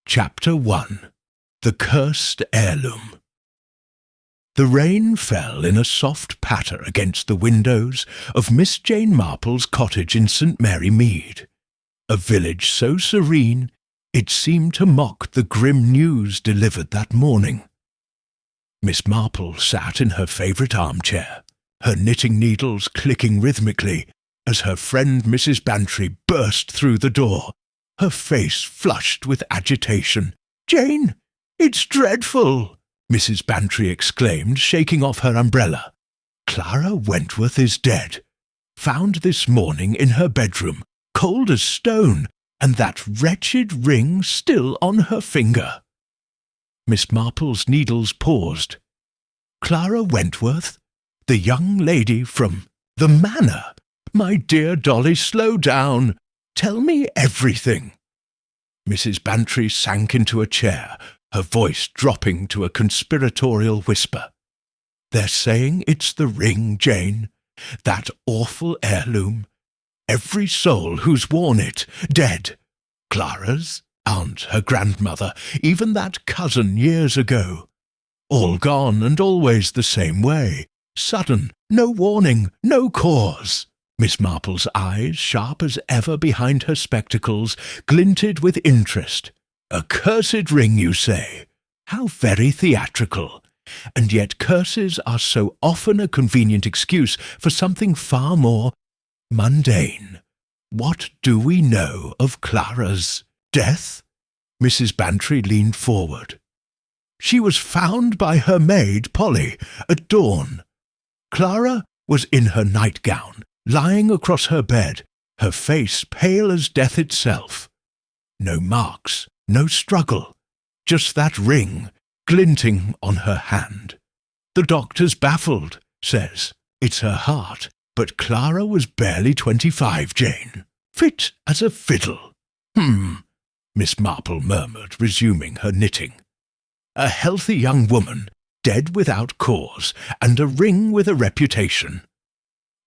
Chapter 1. The Cursed Heirloom. The rain fell in a soft patter against the windows of Miss Jane Marple's cottage in St. Mary Mead, a village so serene it seemed to mock the grim news delivered that morning. Miss Marple sat in her favourite armchair, her knitting needles clicking rhythmically as her friend Mrs. Bantry burst through the door, her face flushed with agitation. "Jane, it's dreadful!" Mrs. Bantry exclaimed, shaking off her umbrella. "Clara Wentworth is dead, found this morning in her bedroom, cold as stone, and that wretched ring still on her finger." Miss Marple's needles paused. "Clara Wentworth? The young lady from the Manor? My dear Dolly, slow down. Tell me everything." Mrs. Bantry sank into a chair, her voice dropping to a conspiratorial whisper. "They're saying it's the ring, Jane. That awful heirloom. Every soul who's worn it, dead. Clara's aunt, her grandmother, even that cousin years ago. All gone and always the same way. Sudden, no warning, no cause." Miss Marple's eyes, sharp as ever behind her spectacles, glinted with interest. "A cursed ring, you say? How very theatrical! And yet curses are so often a convenient excuse for something far more mundane. What do we know of Clara's death?" Mrs. Bantry leaned forward. "She was found by her maid, Polly, at dawn. Clara was in her nightgown, lying across her bed, her face pale as death itself. No marks, no struggle, just that ring glinting on her hand. The doctor's baffled, says it's her heart, but Clara was barely 25, Jane. Fit as a fiddle." Miss Marple murmured, resuming her knitting. "A healthy young woman, dead without cause, and a ring with a reputation.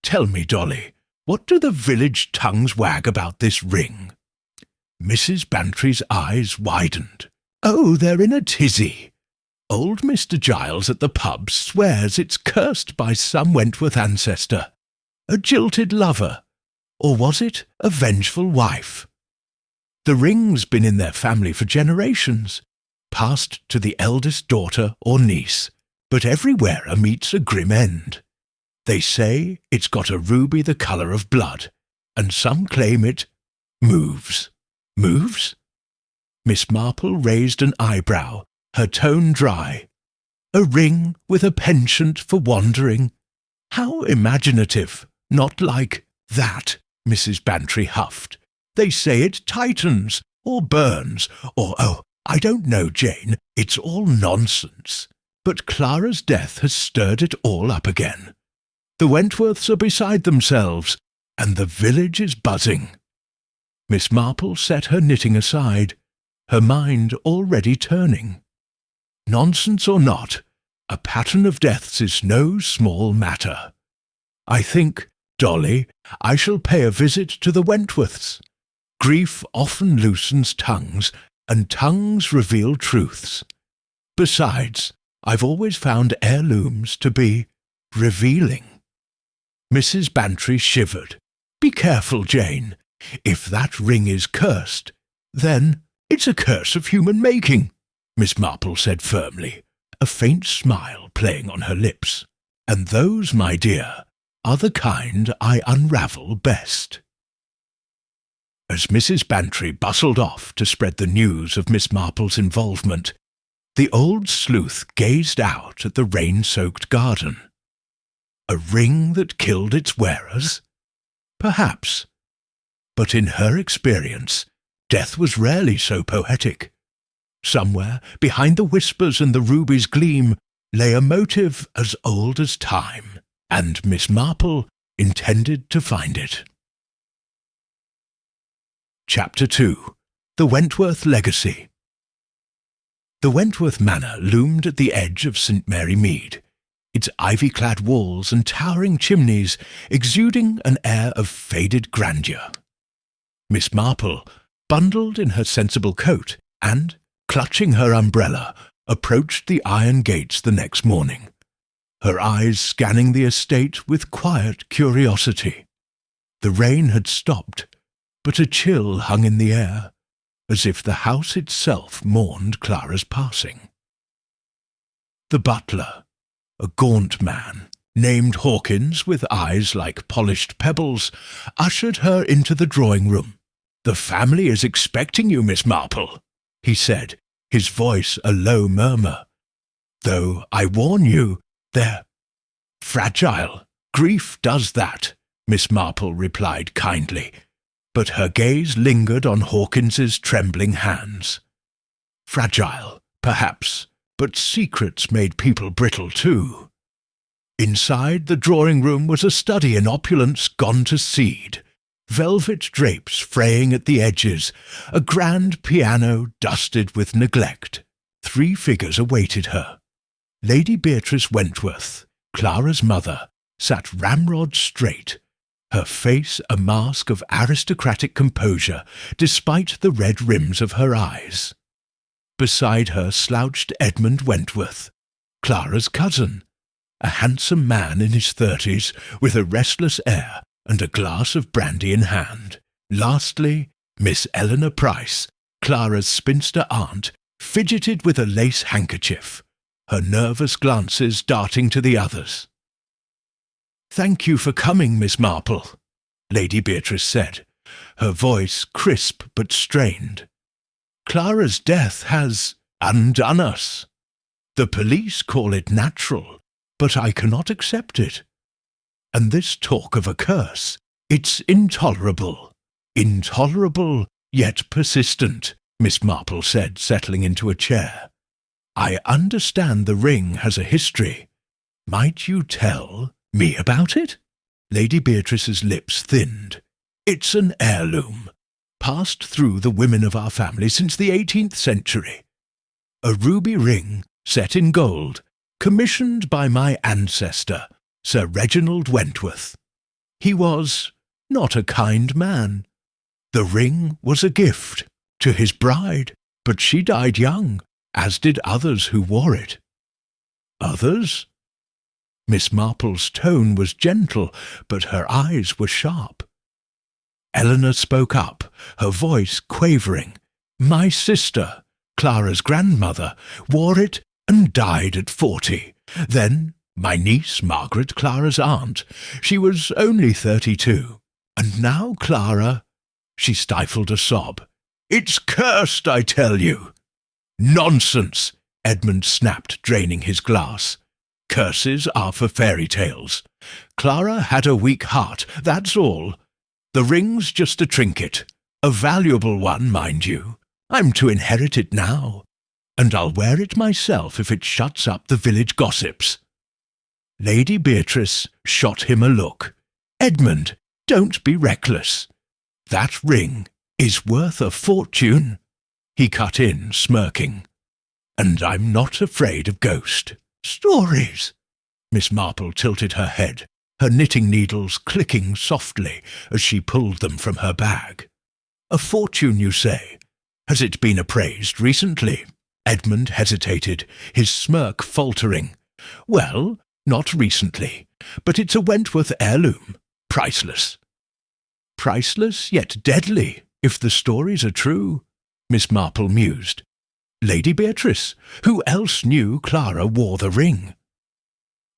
Tell me, Dolly, what do the village tongues wag about this ring?" Mrs. Bantry's eyes widened. "Oh, they're in a tizzy. Old Mr. Giles at the pub swears it's cursed by some Wentworth ancestor. A jilted lover, or was it a vengeful wife? The ring's been in their family for generations, passed to the eldest daughter or niece, but every wearer meets a grim end. They say it's got a ruby the colour of blood, and some claim it moves." "Moves?" Miss Marple raised an eyebrow, her tone dry. "A ring with a penchant for wandering. How imaginative. Not like that," Mrs. Bantry huffed. "They say it tightens, or burns, or oh, I don't know, Jane. It's all nonsense. But Clara's death has stirred it all up again. The Wentworths are beside themselves, and the village is buzzing." Miss Marple set her knitting aside, her mind already turning. "Nonsense or not, a pattern of deaths is no small matter. I think, Dolly, I shall pay a visit to the Wentworths. Grief often loosens tongues, and tongues reveal truths. Besides, I've always found heirlooms to be revealing." Mrs. Bantry shivered. "Be careful, Jane. If that ring is cursed, then it's a curse of human making," Miss Marple said firmly, a faint smile playing on her lips. "And those, my dear, are the kind I unravel best." As Mrs. Bantry bustled off to spread the news of Miss Marple's involvement, the old sleuth gazed out at the rain-soaked garden. A ring that killed its wearers? Perhaps. But in her experience, death was rarely so poetic. Somewhere, behind the whispers and the ruby's gleam, lay a motive as old as time, and Miss Marple intended to find it. Chapter 2. The Wentworth Legacy. The Wentworth Manor loomed at the edge of St. Mary Mead, its ivy-clad walls and towering chimneys exuding an air of faded grandeur. Miss Marple, bundled in her sensible coat, and, clutching her umbrella, approached the iron gates the next morning, her eyes scanning the estate with quiet curiosity. The rain had stopped, but a chill hung in the air, as if the house itself mourned Clara's passing. The butler, a gaunt man, named Hawkins with eyes like polished pebbles, ushered her into the drawing-room. "The family is expecting you, Miss Marple," he said, his voice a low murmur. "Though I warn you, they're fragile. Grief does that," Miss Marple replied kindly, but her gaze lingered on Hawkins's trembling hands. Fragile, perhaps, but secrets made people brittle too. Inside the drawing-room was a study in opulence gone to seed, velvet drapes fraying at the edges, a grand piano dusted with neglect. 3 figures awaited her. Lady Beatrice Wentworth, Clara's mother, sat ramrod straight, her face a mask of aristocratic composure despite the red rims of her eyes. Beside her slouched Edmund Wentworth, Clara's cousin, a handsome man in his 30s with a restless air and a glass of brandy in hand. Lastly, Miss Eleanor Price, Clara's spinster aunt, fidgeted with a lace handkerchief, her nervous glances darting to the others. "Thank you for coming, Miss Marple," Lady Beatrice said, her voice crisp but strained. "Clara's death has undone us. The police call it natural, but I cannot accept it. And this talk of a curse, it's intolerable. Intolerable, yet persistent," Miss Marple said, settling into a chair. "I understand the ring has a history. Might you tell me about it?" Lady Beatrice's lips thinned. "It's an heirloom, passed through the women of our family since the 18th century. A ruby ring set in gold, commissioned by my ancestor, Sir Reginald Wentworth. He was not a kind man. The ring was a gift to his bride, but she died young, as did others who wore it." "Others?" Miss Marple's tone was gentle, but her eyes were sharp. Eleanor spoke up, her voice quavering. "My sister, Clara's grandmother, wore it and died at 40. Then my niece, Margaret, Clara's aunt. She was only 32. And now Clara—" She stifled a sob. "It's cursed, I tell you." "Nonsense!" Edmund snapped, draining his glass. "Curses are for fairy tales. Clara had a weak heart, that's all. The ring's just a trinket, a valuable one, mind you. I'm to inherit it now, and I'll wear it myself if it shuts up the village gossips." Lady Beatrice shot him a look. "Edmund, don't be reckless. That ring is worth a fortune." He cut in, smirking. "And I'm not afraid of ghost stories." Miss Marple tilted her head, her knitting needles clicking softly as she pulled them from her bag. "A fortune, you say? Has it been appraised recently?" Edmund hesitated, his smirk faltering. "Well, not recently, but it's a Wentworth heirloom. Priceless." "Priceless, yet deadly, if the stories are true," Miss Marple mused. "Lady Beatrice, who else knew Clara wore the ring?"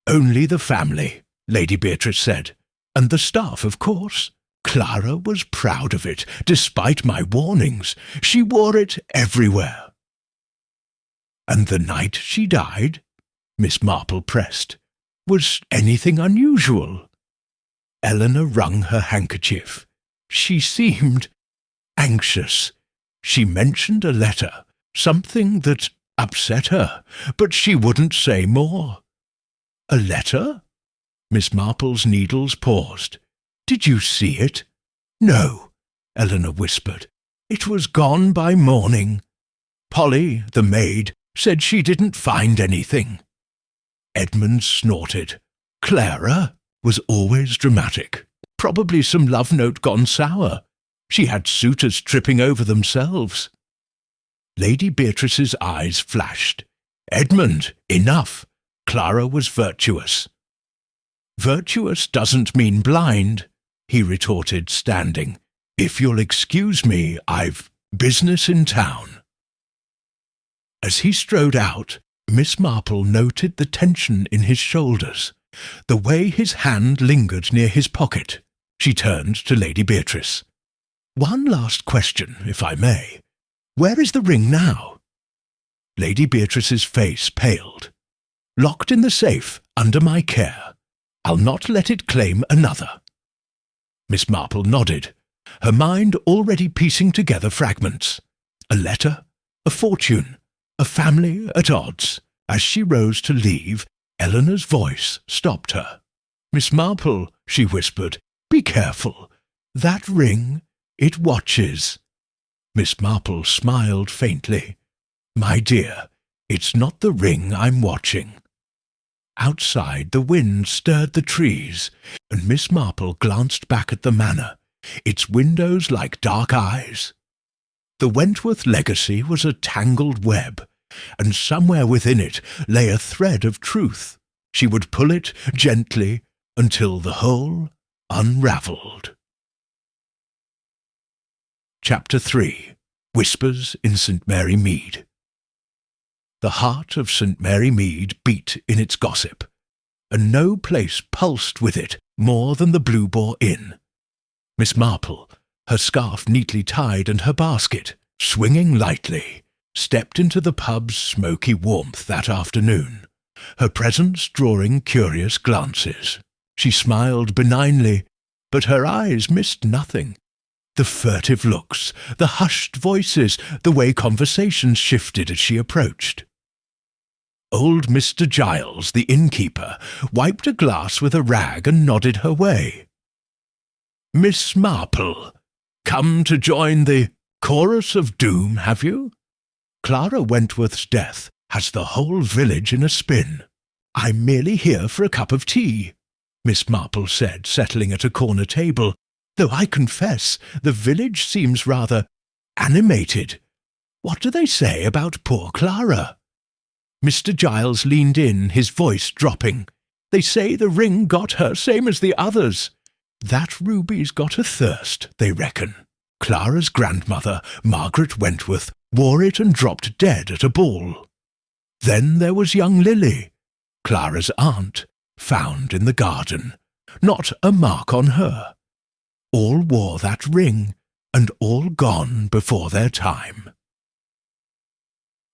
"Only the family," Lady Beatrice said, "and the staff, of course. Clara was proud of it, despite my warnings. She wore it everywhere." "And the night she died?" Miss Marple pressed. "Was anything unusual?" Eleanor wrung her handkerchief. She seemed anxious. She mentioned a letter, something that upset her, but she wouldn't say more. "A letter?" Miss Marple's needles paused. "Did you see it?" "No," Eleanor whispered. "It was gone by morning. Polly, the maid, said she didn't find anything." Edmund snorted. Clara was always dramatic. Probably some love note gone sour. She had suitors tripping over themselves. Lady Beatrice's eyes flashed. "Edmund, enough! Clara was virtuous." "Virtuous doesn't mean blind," he retorted, standing. "If you'll excuse me, I've business in town." As he strode out, Miss Marple noted the tension in his shoulders, the way his hand lingered near his pocket. She turned to Lady Beatrice. "One last question, if I may. Where is the ring now?" Lady Beatrice's face paled. "Locked in the safe, under my care. I'll not let it claim another." Miss Marple nodded, her mind already piecing together fragments. A letter, a fortune, a family at odds. As she rose to leave, Eleanor's voice stopped her. "Miss Marple," she whispered, "be careful. That ring, it watches." Miss Marple smiled faintly. "My dear, it's not the ring I'm watching." Outside, the wind stirred the trees, and Miss Marple glanced back at the manor, its windows like dark eyes. The Wentworth legacy was a tangled web, and somewhere within it lay a thread of truth. She would pull it gently until the whole unravelled. Chapter 3. Whispers in St. Mary Mead. The heart of St. Mary Mead beat in its gossip, and no place pulsed with it more than the Blue Boar Inn. Miss Marple, her scarf neatly tied and her basket swinging lightly, stepped into the pub's smoky warmth that afternoon, her presence drawing curious glances. She smiled benignly, but her eyes missed nothing. The furtive looks, the hushed voices, the way conversations shifted as she approached. Old Mr. Giles, the innkeeper, wiped a glass with a rag and nodded her way. "Miss Marple, come to join the chorus of doom, have you? Clara Wentworth's death has the whole village in a spin." "I'm merely here for a cup of tea," Miss Marple said, settling at a corner table, "though I confess the village seems rather animated. What do they say about poor Clara?" Mr. Giles leaned in, his voice dropping. "They say the ring got her, same as the others. That ruby's got a thirst, they reckon. Clara's grandmother, Margaret Wentworth, wore it and dropped dead at a ball. Then there was young Lily, Clara's aunt, found in the garden. Not a mark on her. All wore that ring, and all gone before their time."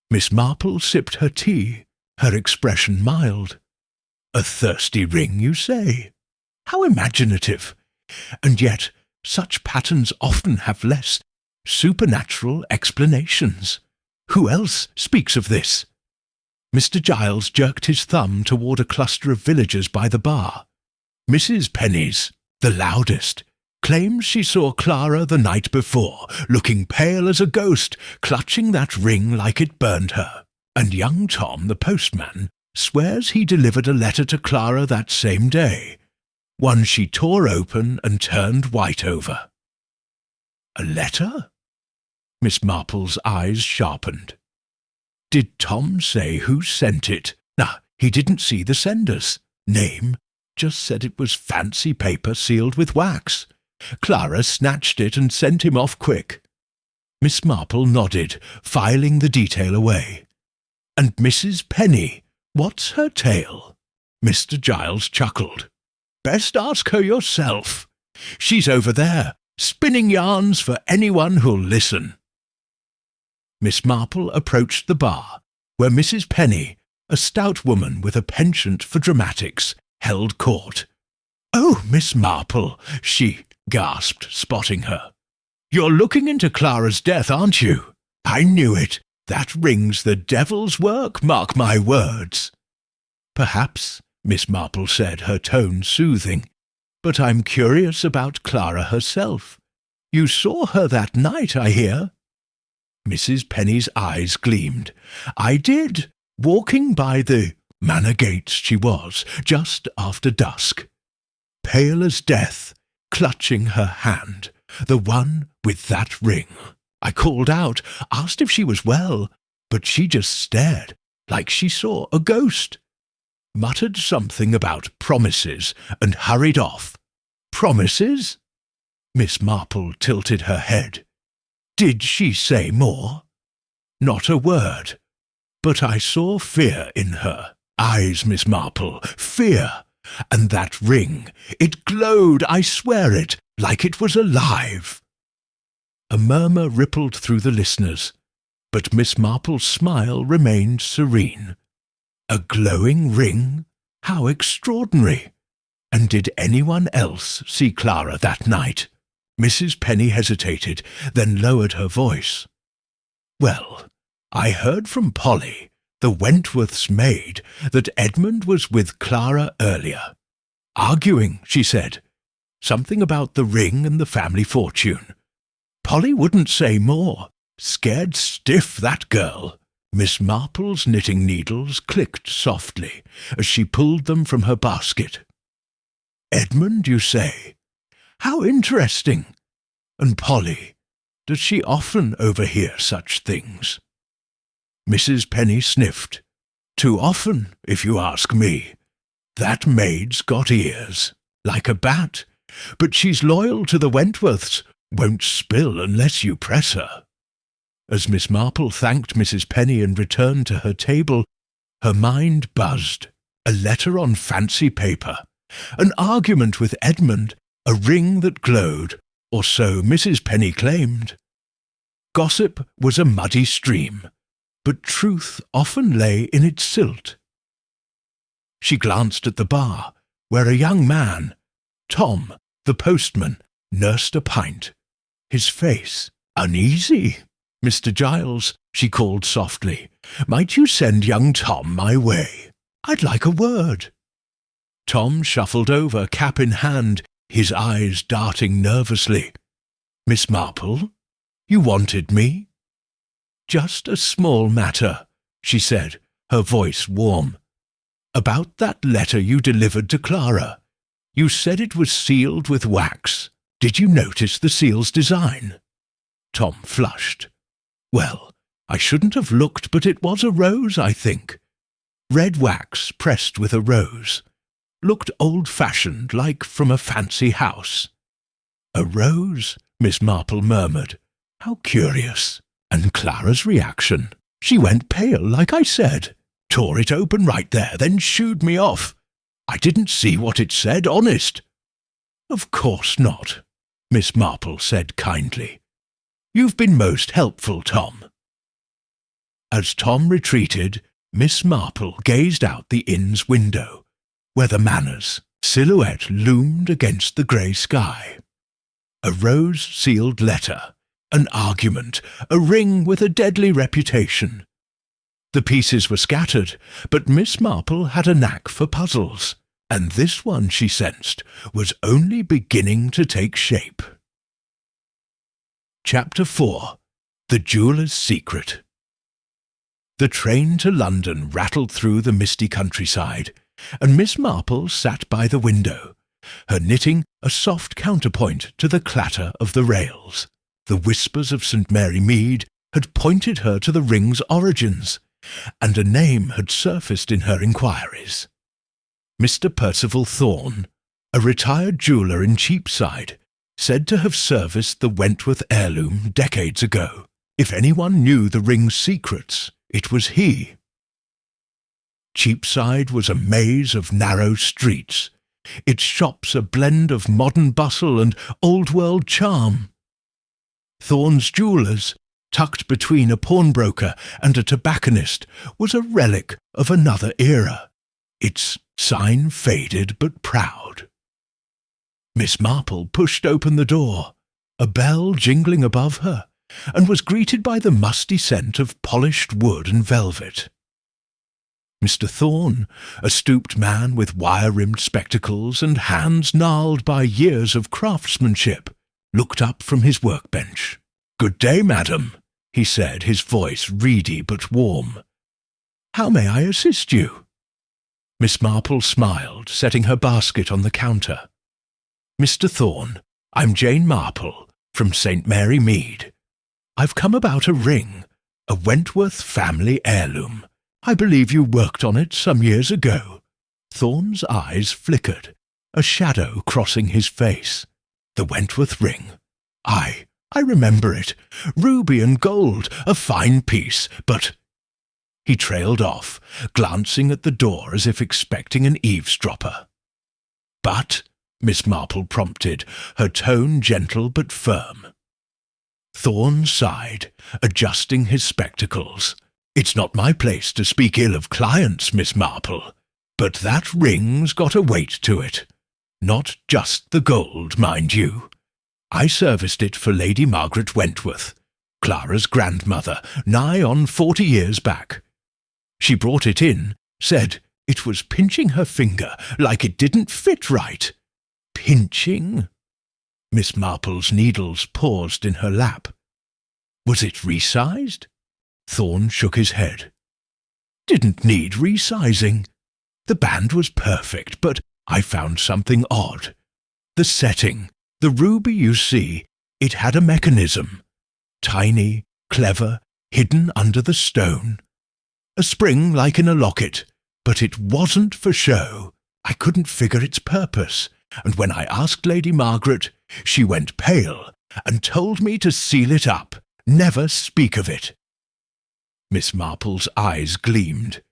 Miss Marple sipped her tea, her expression mild. "A thirsty ring, you say? How imaginative! And yet such patterns often have less supernatural explanations. Who else speaks of this?" Mr. Giles jerked his thumb toward a cluster of villagers by the bar. "Mrs. Penny's, the loudest, claims she saw Clara the night before, looking pale as a ghost, clutching that ring like it burned her. And young Tom, the postman, swears he delivered a letter to Clara that same day, one she tore open and turned white over." "A letter?" Miss Marple's eyes sharpened. "Did Tom say who sent it?" "Nah, he didn't see the sender's name, just said it was fancy paper sealed with wax. Clara snatched it and sent him off quick." Miss Marple nodded, filing the detail away. "And Mrs. Penny, what's her tale?" Mr. Giles chuckled. "Best ask her yourself. She's over there, spinning yarns for anyone who'll listen." Miss Marple approached the bar, where Mrs. Penny, a stout woman with a penchant for dramatics, held court. "Oh, Miss Marple," she gasped, spotting her. "You're looking into Clara's death, aren't you? I knew it. That ring's the devil's work, mark my words." "Perhaps," Miss Marple said, her tone soothing, "but I'm curious about Clara herself. You saw her that night, I hear." Mrs. Penny's eyes gleamed. "I did, walking by the manor gates she was, just after dusk. Pale as death, clutching her hand, the one with that ring." I called out, asked if she was well, but she just stared, like she saw a ghost. Muttered something about promises and hurried off. Promises? Miss Marple tilted her head. Did she say more? Not a word. But I saw fear in her eyes, Miss Marple, fear. And that ring, it glowed, I swear it, like it was alive. A murmur rippled through the listeners, but Miss Marple's smile remained serene. A glowing ring? How extraordinary! And did anyone else see Clara that night? Mrs. Penny hesitated, then lowered her voice. Well, I heard from Polly, the Wentworth's maid, that Edmund was with Clara earlier. Arguing, she said. Something about the ring and the family fortune. Polly wouldn't say more. Scared stiff, that girl. Miss Marple's knitting needles clicked softly as she pulled them from her basket. Edmund, you say? How interesting! And Polly, does she often overhear such things? Mrs. Penny sniffed. Too often, if you ask me. That maid's got ears, like a bat, but she's loyal to the Wentworths, won't spill unless you press her. As Miss Marple thanked Mrs. Penny and returned to her table, her mind buzzed. A letter on fancy paper, an argument with Edmund, a ring that glowed, or so Mrs. Penny claimed. Gossip was a muddy stream, but truth often lay in its silt. She glanced at the bar, where a young man, Tom, the postman, nursed a pint. His face uneasy. Mr. Giles, she called softly, might you send young Tom my way? I'd like a word. Tom shuffled over, cap in hand, his eyes darting nervously. Miss Marple, you wanted me? Just a small matter, she said, her voice warm. About that letter you delivered to Clara. You said it was sealed with wax. Did you notice the seal's design? Tom flushed. Well, I shouldn't have looked, but it was a rose, I think. Red wax pressed with a rose. Looked old-fashioned, like from a fancy house. A rose, Miss Marple murmured. How curious. And Clara's reaction. She went pale, like I said. Tore it open right there, then shooed me off. I didn't see what it said, honest. Of course not, Miss Marple said kindly. You've been most helpful, Tom. As Tom retreated, Miss Marple gazed out the inn's window, where the Manor's silhouette loomed against the grey sky. A rose-sealed letter, an argument, a ring with a deadly reputation. The pieces were scattered, but Miss Marple had a knack for puzzles, and this one, she sensed, was only beginning to take shape. Chapter 4. The Jeweller's Secret. The train to London rattled through the misty countryside, and Miss Marple sat by the window, her knitting a soft counterpoint to the clatter of the rails. The whispers of St. Mary Mead had pointed her to the ring's origins, and a name had surfaced in her inquiries. Mr. Percival Thorne, a retired jeweller in Cheapside, said to have serviced the Wentworth heirloom decades ago. If anyone knew the ring's secrets, it was he. Cheapside was a maze of narrow streets, its shops a blend of modern bustle and old-world charm. Thorne's jewellers, tucked between a pawnbroker and a tobacconist, was a relic of another era, its sign faded but proud. Miss Marple pushed open the door, a bell jingling above her, and was greeted by the musty scent of polished wood and velvet. Mr. Thorne, a stooped man with wire-rimmed spectacles and hands gnarled by years of craftsmanship, looked up from his workbench. "Good day, madam," he said, his voice reedy but warm. "How may I assist you?" Miss Marple smiled, setting her basket on the counter. "Mr. Thorne, I'm Jane Marple, from St. Mary Mead. I've come about a ring, a Wentworth family heirloom. I believe you worked on it some years ago." Thorn's eyes flickered, a shadow crossing his face. "The Wentworth ring? I remember it. Ruby and gold, a fine piece, but—" He trailed off, glancing at the door as if expecting an eavesdropper. "But," Miss Marple prompted, her tone gentle but firm. Thorn sighed, adjusting his spectacles. "It's not my place to speak ill of clients, Miss Marple, but that ring's got a weight to it. Not just the gold, mind you. I serviced it for Lady Margaret Wentworth, Clara's grandmother, nigh on 40 years back. She brought it in, said it was pinching her finger like it didn't fit right." "Pinching?" Miss Marple's needles paused in her lap. "Was it resized?" Thorn shook his head. "Didn't need resizing. The band was perfect, but I found something odd. The setting, the ruby you see, it had a mechanism. Tiny, clever, hidden under the stone. A spring like in a locket, but it wasn't for show. I couldn't figure its purpose, and when I asked Lady Margaret, she went pale and told me to seal it up, never speak of it." Miss Marple's eyes gleamed.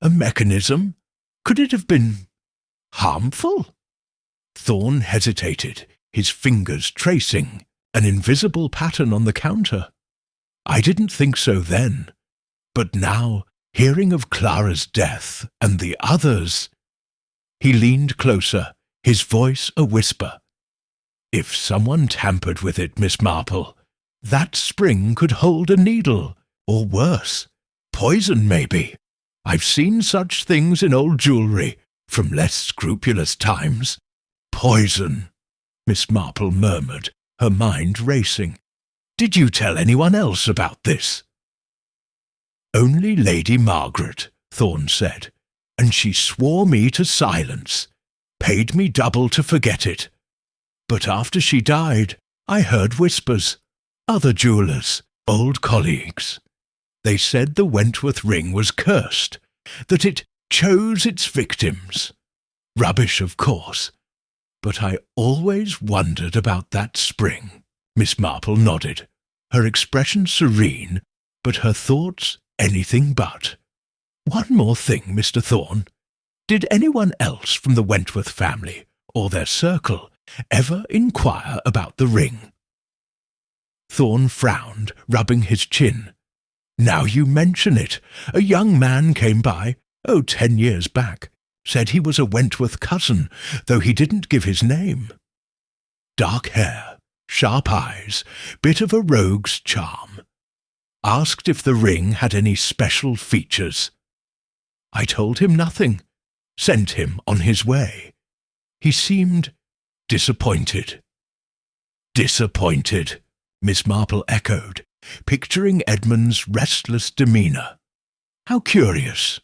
"A mechanism? Could it have been harmful?" Thorn hesitated, his fingers tracing an invisible pattern on the counter. "I didn't think so then, but now, hearing of Clara's death and the others—" He leaned closer, his voice a whisper. "If someone tampered with it, Miss Marple, that spring could hold a needle, or worse, poison maybe. I've seen such things in old jewellery, from less scrupulous times. Poison," Miss Marple murmured, her mind racing. "Did you tell anyone else about this?" "Only Lady Margaret," Thorn said, "and she swore me to silence, paid me double to forget it. But after she died, I heard whispers. Other jewellers, old colleagues. They said the Wentworth ring was cursed, that it chose its victims. Rubbish, of course. But I always wondered about that spring." Miss Marple nodded, her expression serene, but her thoughts anything but. "One more thing, Mr. Thorn. Did anyone else from the Wentworth family, or their circle, ever inquire about the ring?" Thorn frowned, rubbing his chin. "Now you mention it, a young man came by, 10 years back, said he was a Wentworth cousin, though he didn't give his name. Dark hair, sharp eyes, bit of a rogue's charm. Asked if the ring had any special features. I told him nothing, sent him on his way. He seemed disappointed." "Disappointed," Miss Marple echoed, picturing Edmund's restless demeanour. "How curious.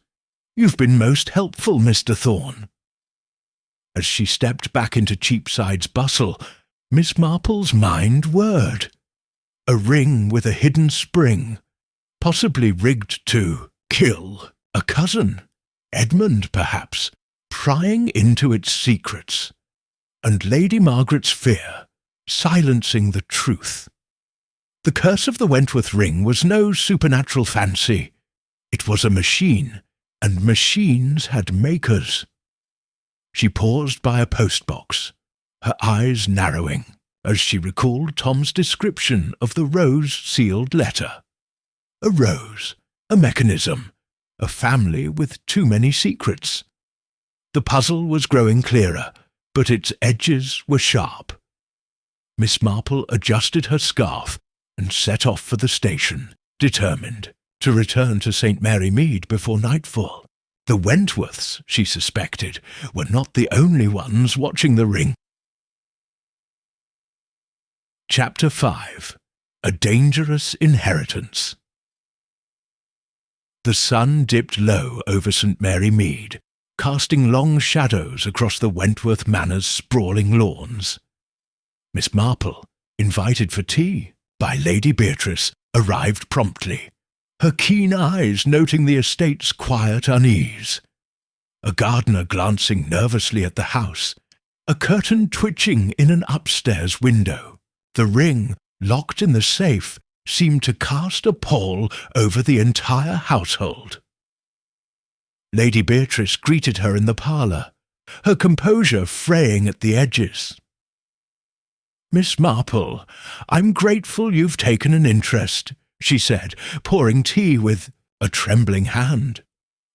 You've been most helpful, Mr. Thorn." As she stepped back into Cheapside's bustle, Miss Marple's mind whirred. A ring with a hidden spring, possibly rigged to kill a cousin, Edmund perhaps, prying into its secrets, and Lady Margaret's fear, silencing the truth. The curse of the Wentworth ring was no supernatural fancy. It was a machine, and machines had makers. She paused by a postbox, her eyes narrowing, as she recalled Tom's description of the rose-sealed letter. A rose, a mechanism, a family with too many secrets. The puzzle was growing clearer, but its edges were sharp. Miss Marple adjusted her scarf and set off for the station, determined to return to St. Mary Mead before nightfall. The Wentworths, she suspected, were not the only ones watching the ring. Chapter 5. A Dangerous Inheritance. The sun dipped low over St. Mary Mead, casting long shadows across the Wentworth Manor's sprawling lawns. Miss Marple, invited for tea by Lady Beatrice, arrived promptly, her keen eyes noting the estate's quiet unease. A gardener glancing nervously at the house, a curtain twitching in an upstairs window. The ring, locked in the safe, seemed to cast a pall over the entire household. Lady Beatrice greeted her in the parlour, her composure fraying at the edges. "Miss Marple, I'm grateful you've taken an interest," she said, pouring tea with a trembling hand.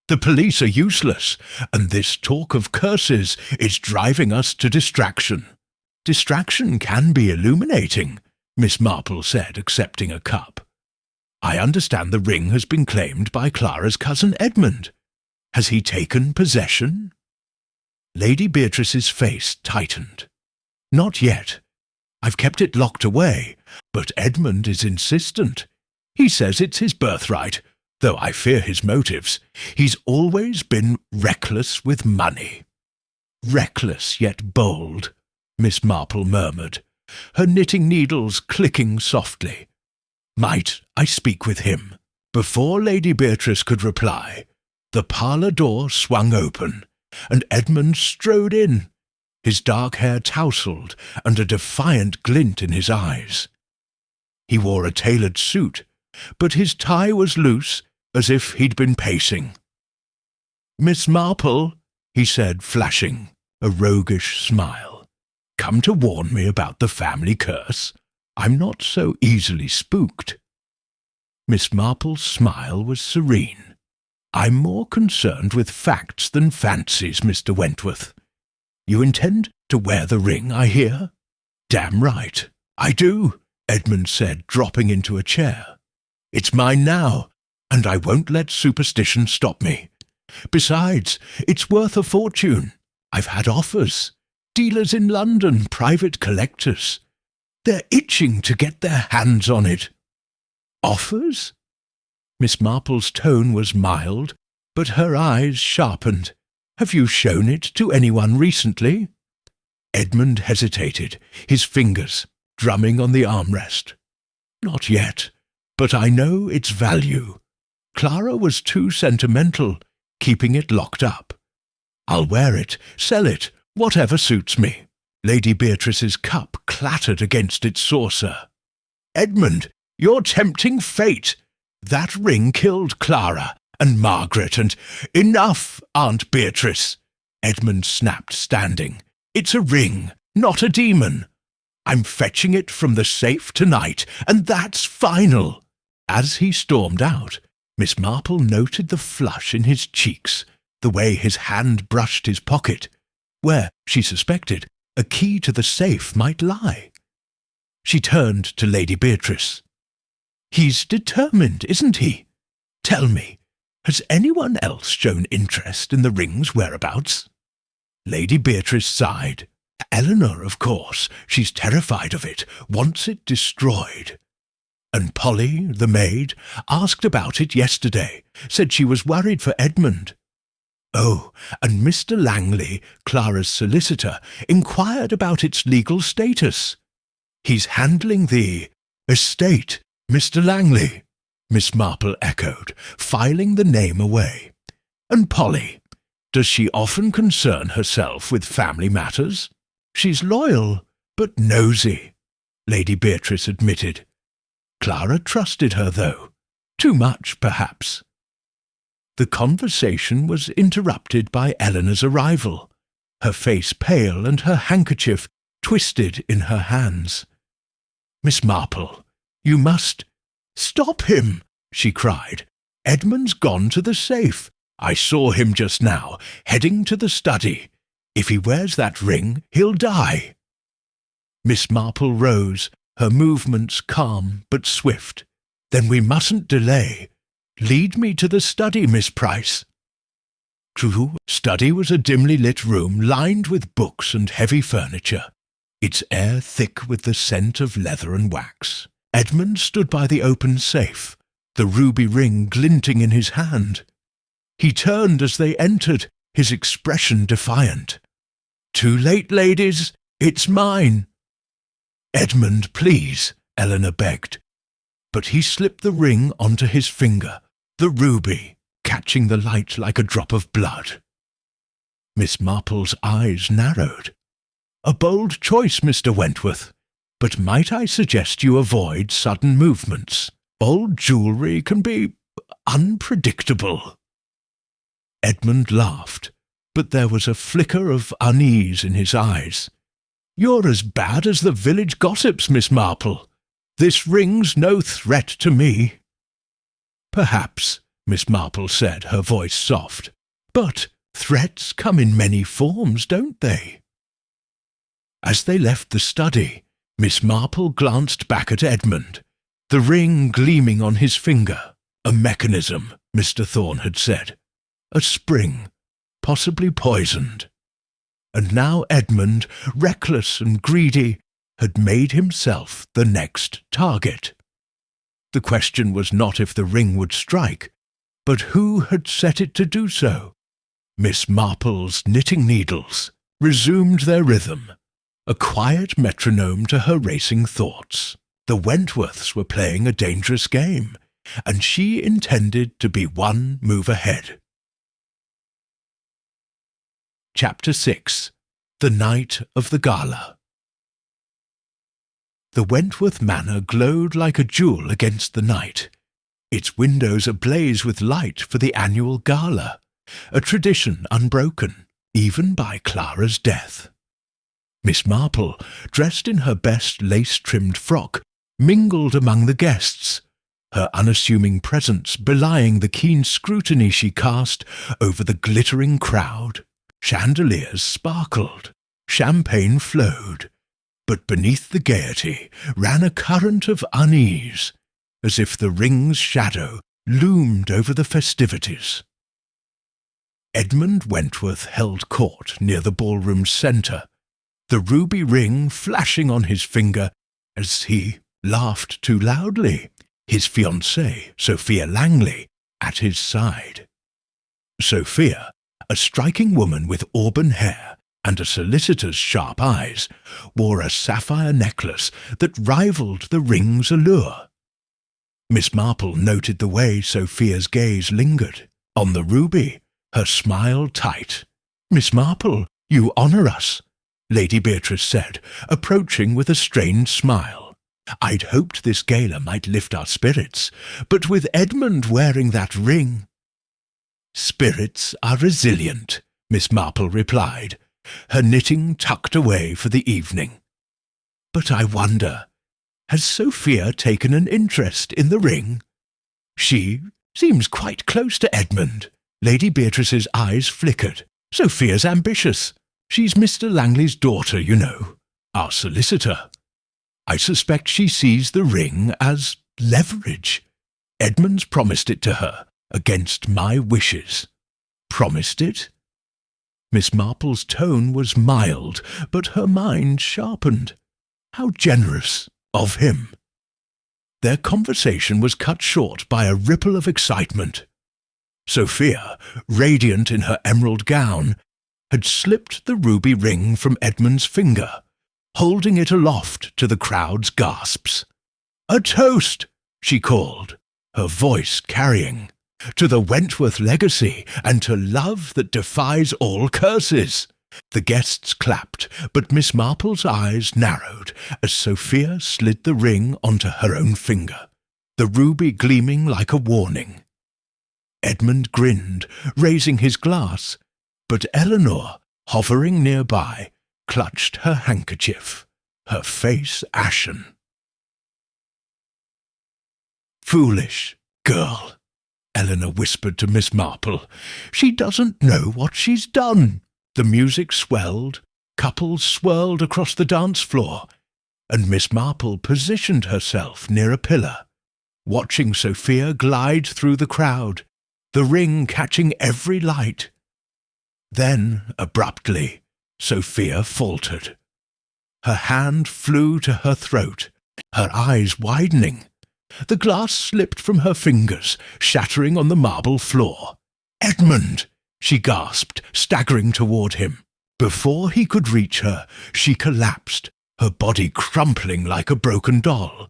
"The police are useless, and this talk of curses is driving us to distraction." "Distraction can be illuminating," Miss Marple said, accepting a cup. "I understand the ring has been claimed by Clara's cousin Edmund. Has he taken possession?" Lady Beatrice's face tightened. "Not yet. I've kept it locked away, but Edmund is insistent. He says it's his birthright, though I fear his motives. He's always been reckless with money." "Reckless yet bold," Miss Marple murmured, her knitting needles clicking softly. "Might I speak with him?" Before Lady Beatrice could reply, the parlour door swung open, and Edmund strode in, his dark hair tousled and a defiant glint in his eyes. He wore a tailored suit, but his tie was loose, as if he'd been pacing. "Miss Marple," he said, flashing a roguish smile, "come to warn me about the family curse? I'm not so easily spooked." Miss Marple's smile was serene. "I'm more concerned with facts than fancies, Mr. Wentworth. You intend to wear the ring, I hear?" "Damn right, I do," Edmund said, dropping into a chair. "It's mine now, and I won't let superstition stop me. Besides, it's worth a fortune. I've had offers. Dealers in London, private collectors. They're itching to get their hands on it." "Offers?" Miss Marple's tone was mild, but her eyes sharpened. "Have you shown it to anyone recently?" Edmund hesitated, his fingers drumming on the armrest. "Not yet, but I know its value. Clara was too sentimental, keeping it locked up. I'll wear it, sell it, whatever suits me." Lady Beatrice's cup clattered against its saucer. "Edmund, you're tempting fate. That ring killed Clara and Margaret and—" "Enough, Aunt Beatrice," Edmund snapped, standing. "It's a ring, not a demon. I'm fetching it from the safe tonight, and that's final." As he stormed out, Miss Marple noted the flush in his cheeks, the way his hand brushed his pocket, where, she suspected, a key to the safe might lie. She turned to Lady Beatrice. "He's determined, isn't he? Tell me, has anyone else shown interest in the ring's whereabouts?" Lady Beatrice sighed. "Eleanor, of course. She's terrified of it, wants it destroyed. And Polly, the maid, asked about it yesterday, said she was worried for Edmund. Oh, and Mr. Langley, Clara's solicitor, inquired about its legal status. He's handling the estate, Mr. Langley," Miss Marple echoed, filing the name away. "And Polly, does she often concern herself with family matters?" "She's loyal, but nosy," Lady Beatrice admitted. Clara trusted her, though. Too much, perhaps. The conversation was interrupted by Eleanor's arrival, her face pale and her handkerchief twisted in her hands. "Miss Marple, you must—" "Stop him!" she cried. "Edmund's gone to the safe. I saw him just now, heading to the study. If he wears that ring, he'll die." Miss Marple rose, her movements calm but swift. "Then we mustn't delay. Lead me to the study, Miss Price." True, study was a dimly lit room lined with books and heavy furniture, its air thick with the scent of leather and wax. Edmund stood by the open safe, the ruby ring glinting in his hand. He turned as they entered, his expression defiant. "Too late, ladies. It's mine." "Edmund, please," Eleanor begged. but he slipped the ring onto his finger, the ruby, catching the light like a drop of blood. Miss Marple's eyes narrowed. "A bold choice, Mr. Wentworth, but might I suggest you avoid sudden movements? Old jewellery can be unpredictable." Edmund laughed, but there was a flicker of unease in his eyes. "You're as bad as the village gossips, Miss Marple. This ring's no threat to me." "Perhaps," Miss Marple said, her voice soft, "but threats come in many forms, don't they?" As they left the study, Miss Marple glanced back at Edmund, the ring gleaming on his finger. A mechanism, Mr. Thorne had said. A spring, possibly poisoned. And now Edmund, reckless and greedy, had made himself the next target. The question was not if the ring would strike, but who had set it to do so. Miss Marple's knitting needles resumed their rhythm, a quiet metronome to her racing thoughts. The Wentworths were playing a dangerous game, and she intended to be one move ahead. Chapter 6. The Night of the Gala. The Wentworth Manor glowed like a jewel against the night, its windows ablaze with light for the annual gala, a tradition unbroken, even by Clara's death. Miss Marple, dressed in her best lace-trimmed frock, mingled among the guests, her unassuming presence belying the keen scrutiny she cast over the glittering crowd. Chandeliers sparkled, champagne flowed, but beneath the gaiety ran a current of unease, as if the ring's shadow loomed over the festivities. Edmund Wentworth held court near the ballroom's centre, the ruby ring flashing on his finger as he laughed too loudly, his fiancée, Sophia Langley, at his side. Sophia, a striking woman with auburn hair and a solicitor's sharp eyes, wore a sapphire necklace that rivalled the ring's allure. Miss Marple noted the way Sophia's gaze lingered on the ruby, her smile tight. "Miss Marple, you honour us," Lady Beatrice said, approaching with a strained smile. "I'd hoped this gala might lift our spirits, but with Edmund wearing that ring—" "Spirits are resilient," Miss Marple replied, her knitting tucked away for the evening. "But I wonder, has Sophia taken an interest in the ring? She seems quite close to Edmund." Lady Beatrice's eyes flickered. "Sophia's ambitious. She's Mr. Langley's daughter, you know, our solicitor. I suspect she sees the ring as leverage. Edmund's promised it to her, against my wishes." "Promised it?" Miss Marple's tone was mild, but her mind sharpened. How generous of him. Their conversation was cut short by a ripple of excitement. Sophia, radiant in her emerald gown, had slipped the ruby ring from Edmund's finger, holding it aloft to the crowd's gasps. "A toast!" she called, her voice carrying, "to the Wentworth legacy and to love that defies all curses." The guests clapped, but Miss Marple's eyes narrowed as Sophia slid the ring onto her own finger, the ruby gleaming like a warning. Edmund grinned, raising his glass, but Eleanor, hovering nearby, clutched her handkerchief, her face ashen. "Foolish girl," Eleanor whispered to Miss Marple. "She doesn't know what she's done." The music swelled, couples swirled across the dance floor, and Miss Marple positioned herself near a pillar, watching Sophia glide through the crowd, the ring catching every light. Then, abruptly, Sophia faltered. Her hand flew to her throat, her eyes widening. The glass slipped from her fingers, shattering on the marble floor. "Edmund!" she gasped, staggering toward him. Before he could reach her, she collapsed, her body crumpling like a broken doll.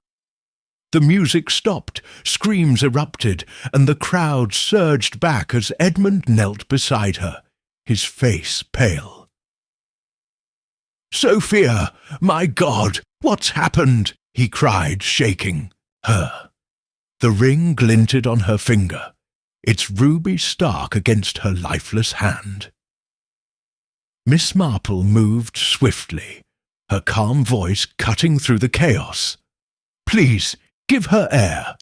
The music stopped, screams erupted, and the crowd surged back as Edmund knelt beside her, his face pale. "Sophia, my God, what's happened?" he cried, shaking her. The ring glinted on her finger, its ruby stark against her lifeless hand. Miss Marple moved swiftly, her calm voice cutting through the chaos. "Please, give her air.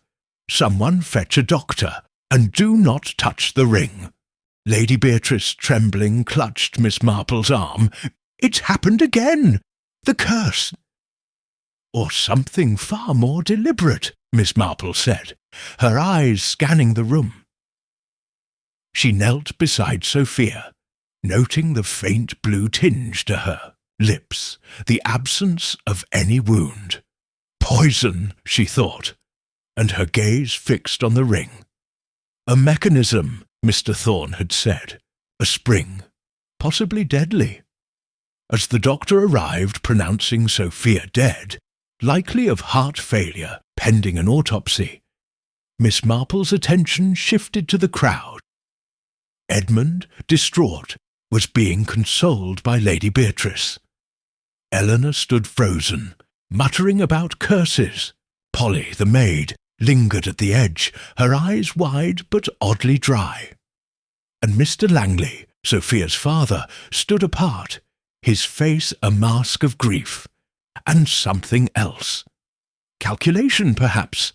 Someone fetch a doctor, and do not touch the ring." Lady Beatrice, trembling, clutched Miss Marple's arm. "It's happened again! The curse!" "Or something far more deliberate," Miss Marple said, her eyes scanning the room. She knelt beside Sophia, noting the faint blue tinge to her lips, the absence of any wound. "Poison," she thought, and her gaze fixed on the ring. "A mechanism," Mr. Thorne had said, "a spring, possibly deadly." As the doctor arrived pronouncing Sophia dead, likely of heart failure, pending an autopsy, Miss Marple's attention shifted to the crowd. Edmund, distraught, was being consoled by Lady Beatrice. Eleanor stood frozen, muttering about curses. Polly, the maid, lingered at the edge, her eyes wide but oddly dry. And Mr. Langley, Sophia's father, stood apart, his face a mask of grief, and something else. Calculation, perhaps.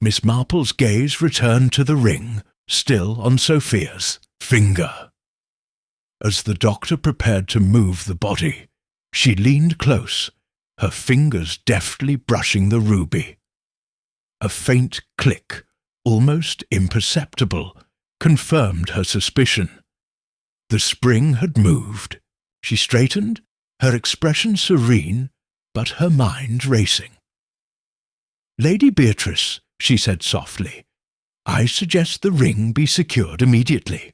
Miss Marple's gaze returned to the ring, still on Sophia's finger. As the doctor prepared to move the body, she leaned close, her fingers deftly brushing the ruby. A faint click, almost imperceptible, confirmed her suspicion. The spring had moved. She straightened, her expression serene, but her mind racing. "Lady Beatrice," she said softly, "I suggest the ring be secured immediately,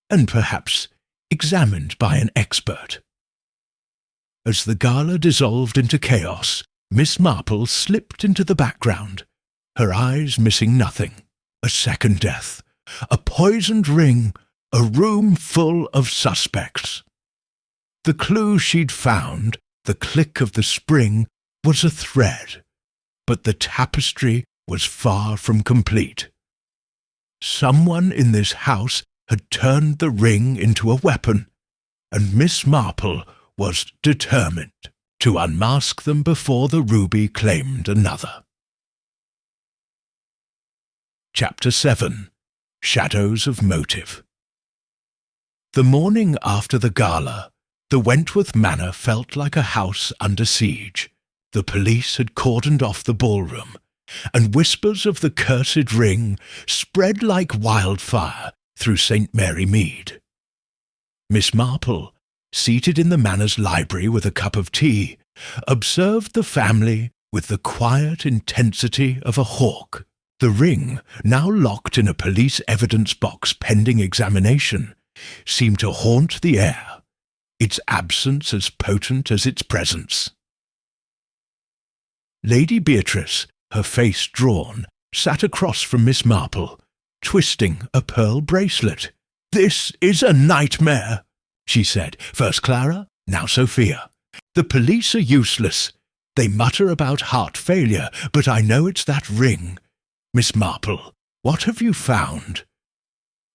and perhaps examined by an expert." As the gala dissolved into chaos, Miss Marple slipped into the background, her eyes missing nothing. A second death, a poisoned ring, a room full of suspects. The clue she'd found, the click of the spring, was a thread, but the tapestry was far from complete. Someone in this house had turned the ring into a weapon, and Miss Marple was determined to unmask them before the ruby claimed another. Chapter 7. Shadows of Motive. The morning after the gala, the Wentworth Manor felt like a house under siege. The police had cordoned off the ballroom, and whispers of the cursed ring spread like wildfire through St. Mary Mead. Miss Marple, seated in the manor's library with a cup of tea, observed the family with the quiet intensity of a hawk. The ring, now locked in a police evidence box pending examination, seemed to haunt the air, its absence as potent as its presence. Lady Beatrice, her face drawn, sat across from Miss Marple, twisting a pearl bracelet. "This is a nightmare," she said. "First Clara, now Sophia. The police are useless. They mutter about heart failure, but I know it's that ring. Miss Marple, what have you found?"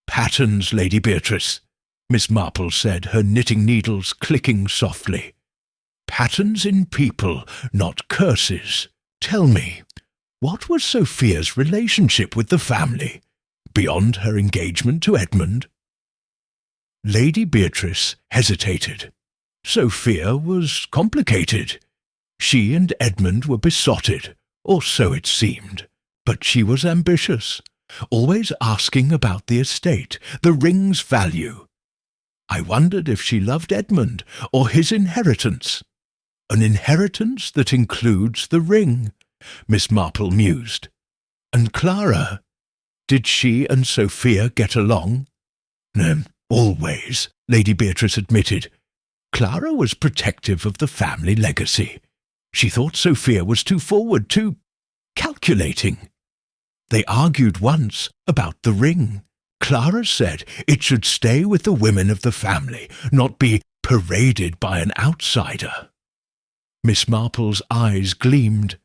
"Patterns, Lady Beatrice," Miss Marple said, her knitting needles clicking softly. "Patterns in people, not curses. Tell me, what was Sophia's relationship with the family, beyond her engagement to Edmund?" Lady Beatrice hesitated. Sophia was complicated. She and Edmund were besotted, or so it seemed, but she was ambitious, always asking about the estate, the ring's value. I wondered if she loved Edmund or his inheritance. "An inheritance that includes the ring," Miss Marple mused. "And Clara, did she and Sophia get along?" "Always," Lady Beatrice admitted. "Clara was protective of the family legacy. She thought Sophia was too forward, too calculating. They argued once about the ring. Clara said it should stay with the women of the family, not be paraded by an outsider. Miss Marple's eyes gleamed.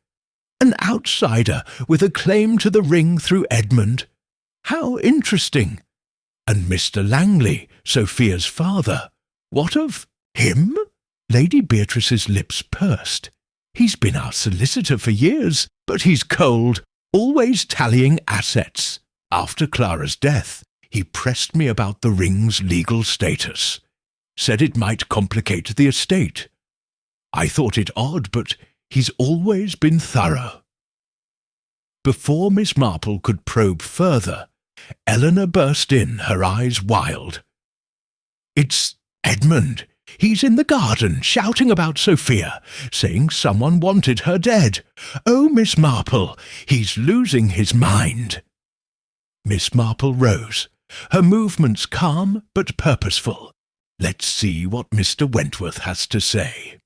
An outsider with a claim to the ring through Edmund? How interesting! And Mr. Langley, Sophia's father, what of him? Lady Beatrice's lips pursed. He's been our solicitor for years, but he's cold, always tallying assets. After Clara's death, he pressed me about the ring's legal status, said it might complicate the estate. I thought it odd, but he's always been thorough. Before Miss Marple could probe further, Eleanor burst in, her eyes wild. "It's Edmund. He's in the garden, shouting about Sophia, saying someone wanted her dead. Oh, Miss Marple, he's losing his mind." Miss Marple rose, her movements calm but purposeful. Let's see what Mr. Wentworth has to say.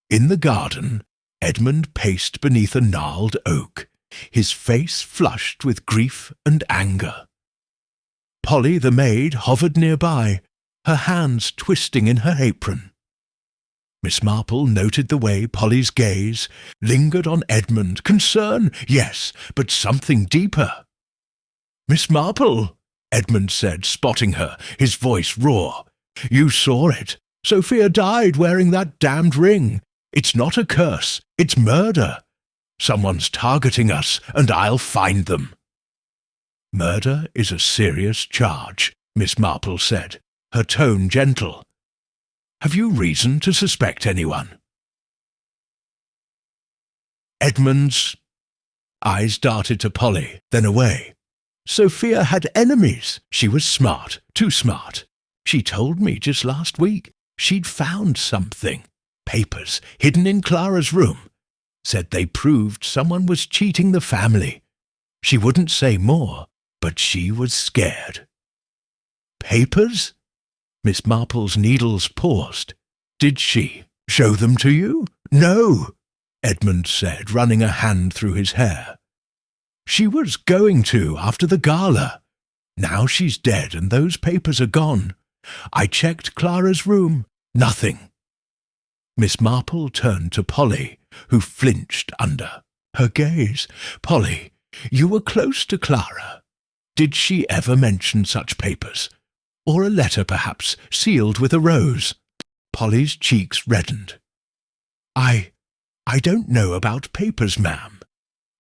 In the garden, Edmund paced beneath a gnarled oak, his face flushed with grief and anger. Polly the maid hovered nearby, her hands twisting in her apron. Miss Marple noted the way Polly's gaze lingered on Edmund. Concern, yes, but something deeper. "Miss Marple," Edmund said, spotting her, his voice raw. "You saw it. Sophia died wearing that damned ring. It's not a curse, it's murder. Someone's targeting us, and I'll find them." "Murder is a serious charge," Miss Marple said, her tone gentle. "Have you reason to suspect anyone?" Edmund's eyes darted to Polly, then away. "Sophia had enemies. She was smart, too smart. She told me just last week she'd found something. Papers hidden in Clara's room. Said they proved someone was cheating the family. She wouldn't say more, but she was scared." "Papers?" Miss Marple's needles paused. "Did she show them to you?" "No," Edmund said, running a hand through his hair. "She was going to after the gala. Now she's dead and those papers are gone. I checked Clara's room. Nothing." Miss Marple turned to Polly, who flinched under her gaze. "Polly, you were close to Clara. Did she ever mention such papers? Or a letter, perhaps, sealed with a rose?" Polly's cheeks reddened. I don't know about papers, ma'am.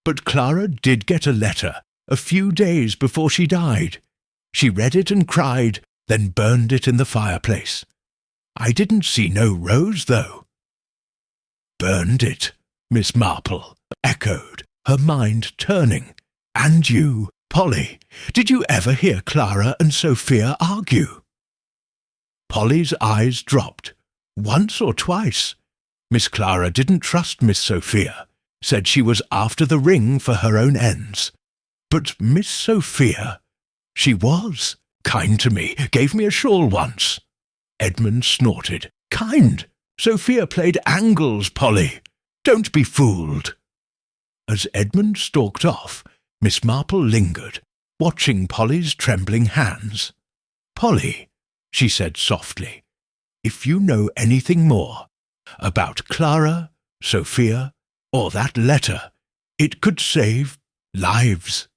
But Clara did get a letter a few days before she died. She read it and cried, then burned it in the fireplace. I didn't see no rose, though." "Burned it," Miss Marple echoed, her mind turning. "And you, Polly, did you ever hear Clara and Sophia argue?" Polly's eyes dropped. "Once or twice. Miss Clara didn't trust Miss Sophia, said she was after the ring for her own ends. But Miss Sophia, she was kind to me, gave me a shawl once." Edmund snorted. "Kind? Sophia played angles, Polly. Don't be fooled." As Edmund stalked off, Miss Marple lingered, watching Polly's trembling hands. "Polly," she said softly, "if you know anything more about Clara, Sophia, or that letter, it could save lives."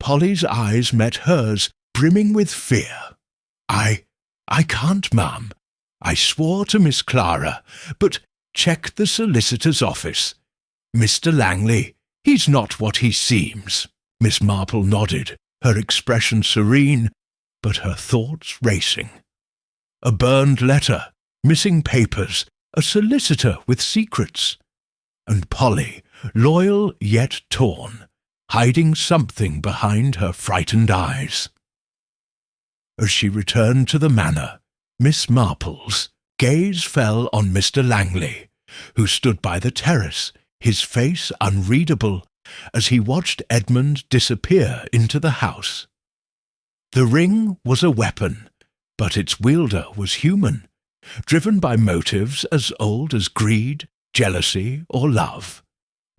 Polly's eyes met hers, brimming with fear. I can't, ma'am. I swore to Miss Clara, but check the solicitor's office. Mr. Langley, he's not what he seems." Miss Marple nodded, her expression serene, but her thoughts racing. A burned letter, missing papers, a solicitor with secrets. And Polly, loyal yet torn, hiding something behind her frightened eyes. As she returned to the manor, Miss Marple's gaze fell on Mr. Langley, who stood by the terrace, his face unreadable, as he watched Edmund disappear into the house. The ring was a weapon, but its wielder was human, driven by motives as old as greed, jealousy, or love.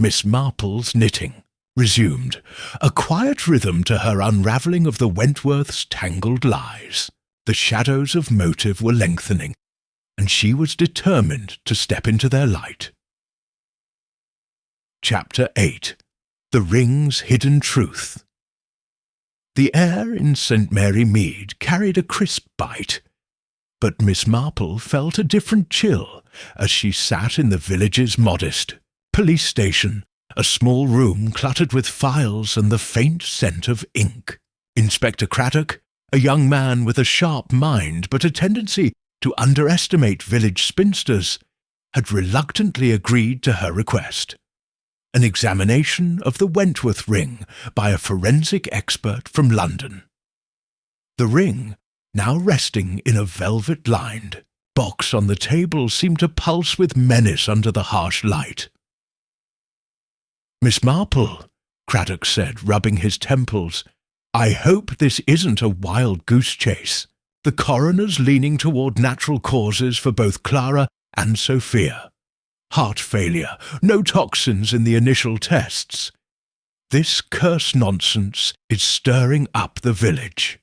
Miss Marple's knitting resumed, a quiet rhythm to her unravelling of the Wentworths' tangled lies. The shadows of motive were lengthening, and she was determined to step into their light. Chapter 8. The Ring's Hidden Truth. The air in St. Mary Mead carried a crisp bite, but Miss Marple felt a different chill as she sat in the village's modest police station, a small room cluttered with files and the faint scent of ink. Inspector Craddock, a young man with a sharp mind but a tendency to underestimate village spinsters, had reluctantly agreed to her request. An examination of the Wentworth ring by a forensic expert from London. The ring, now resting in a velvet-lined box on the table, seemed to pulse with menace under the harsh light. "Miss Marple," Craddock said, rubbing his temples, "I hope this isn't a wild goose chase. The coroner's leaning toward natural causes for both Clara and Sophia. Heart failure, no toxins in the initial tests. This curse nonsense is stirring up the village."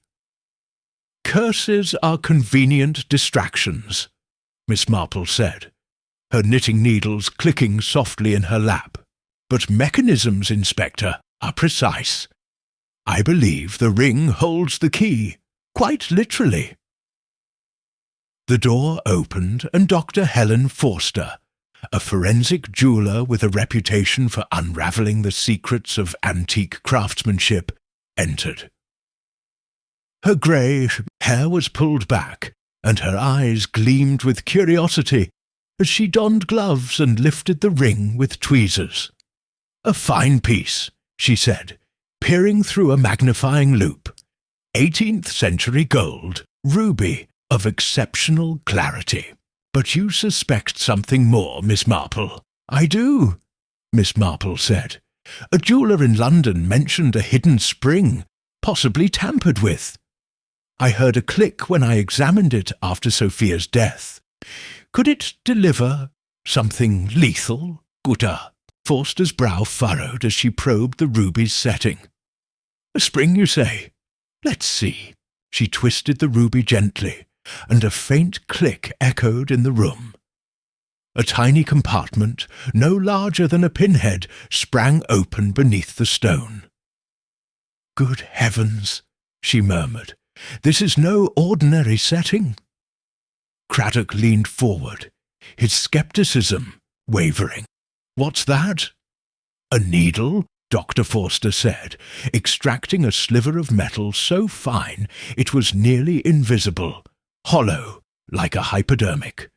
"Curses are convenient distractions," Miss Marple said, her knitting needles clicking softly in her lap. "But mechanisms, Inspector, are precise. I believe the ring holds the key, quite literally." The door opened and Dr. Helen Forster, a forensic jeweller with a reputation for unravelling the secrets of antique craftsmanship, entered. Her grey hair was pulled back, and her eyes gleamed with curiosity as she donned gloves and lifted the ring with tweezers. "A fine piece," she said, peering through a magnifying loupe. 18th century gold, ruby, of exceptional clarity. "But you suspect something more, Miss Marple." "I do," Miss Marple said. "A jeweller in London mentioned a hidden spring, possibly tampered with. I heard a click when I examined it after Sophia's death. Could it deliver something lethal, Guta?" Forster's brow furrowed as she probed the ruby's setting. "A spring, you say? Let's see." She twisted the ruby gently, and a faint click echoed in the room. A tiny compartment, no larger than a pinhead, sprang open beneath the stone. "Good heavens," she murmured, "this is no ordinary setting." Craddock leaned forward, his scepticism wavering. "What's that?" "A needle," Dr. Forster said, extracting a sliver of metal so fine it was nearly invisible, hollow like a hypodermic.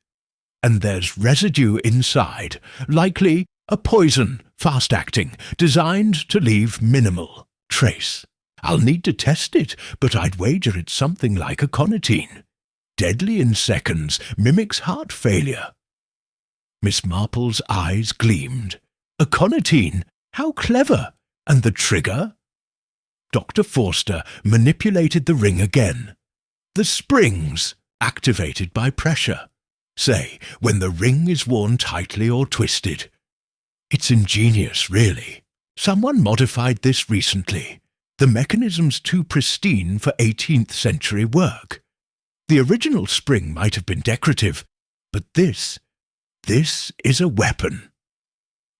"And there's residue inside, likely a poison, fast-acting, designed to leave minimal trace. I'll need to test it, but I'd wager it's something like a aconitine. Deadly in seconds, mimics heart failure." Miss Marple's eyes gleamed. "Aconitine? How clever! And the trigger?" Dr. Forster manipulated the ring again. "The springs, activated by pressure. Say, when the ring is worn tightly or twisted. It's ingenious, really. Someone modified this recently. The mechanism's too pristine for 18th century work. The original spring might have been decorative, but this is a weapon."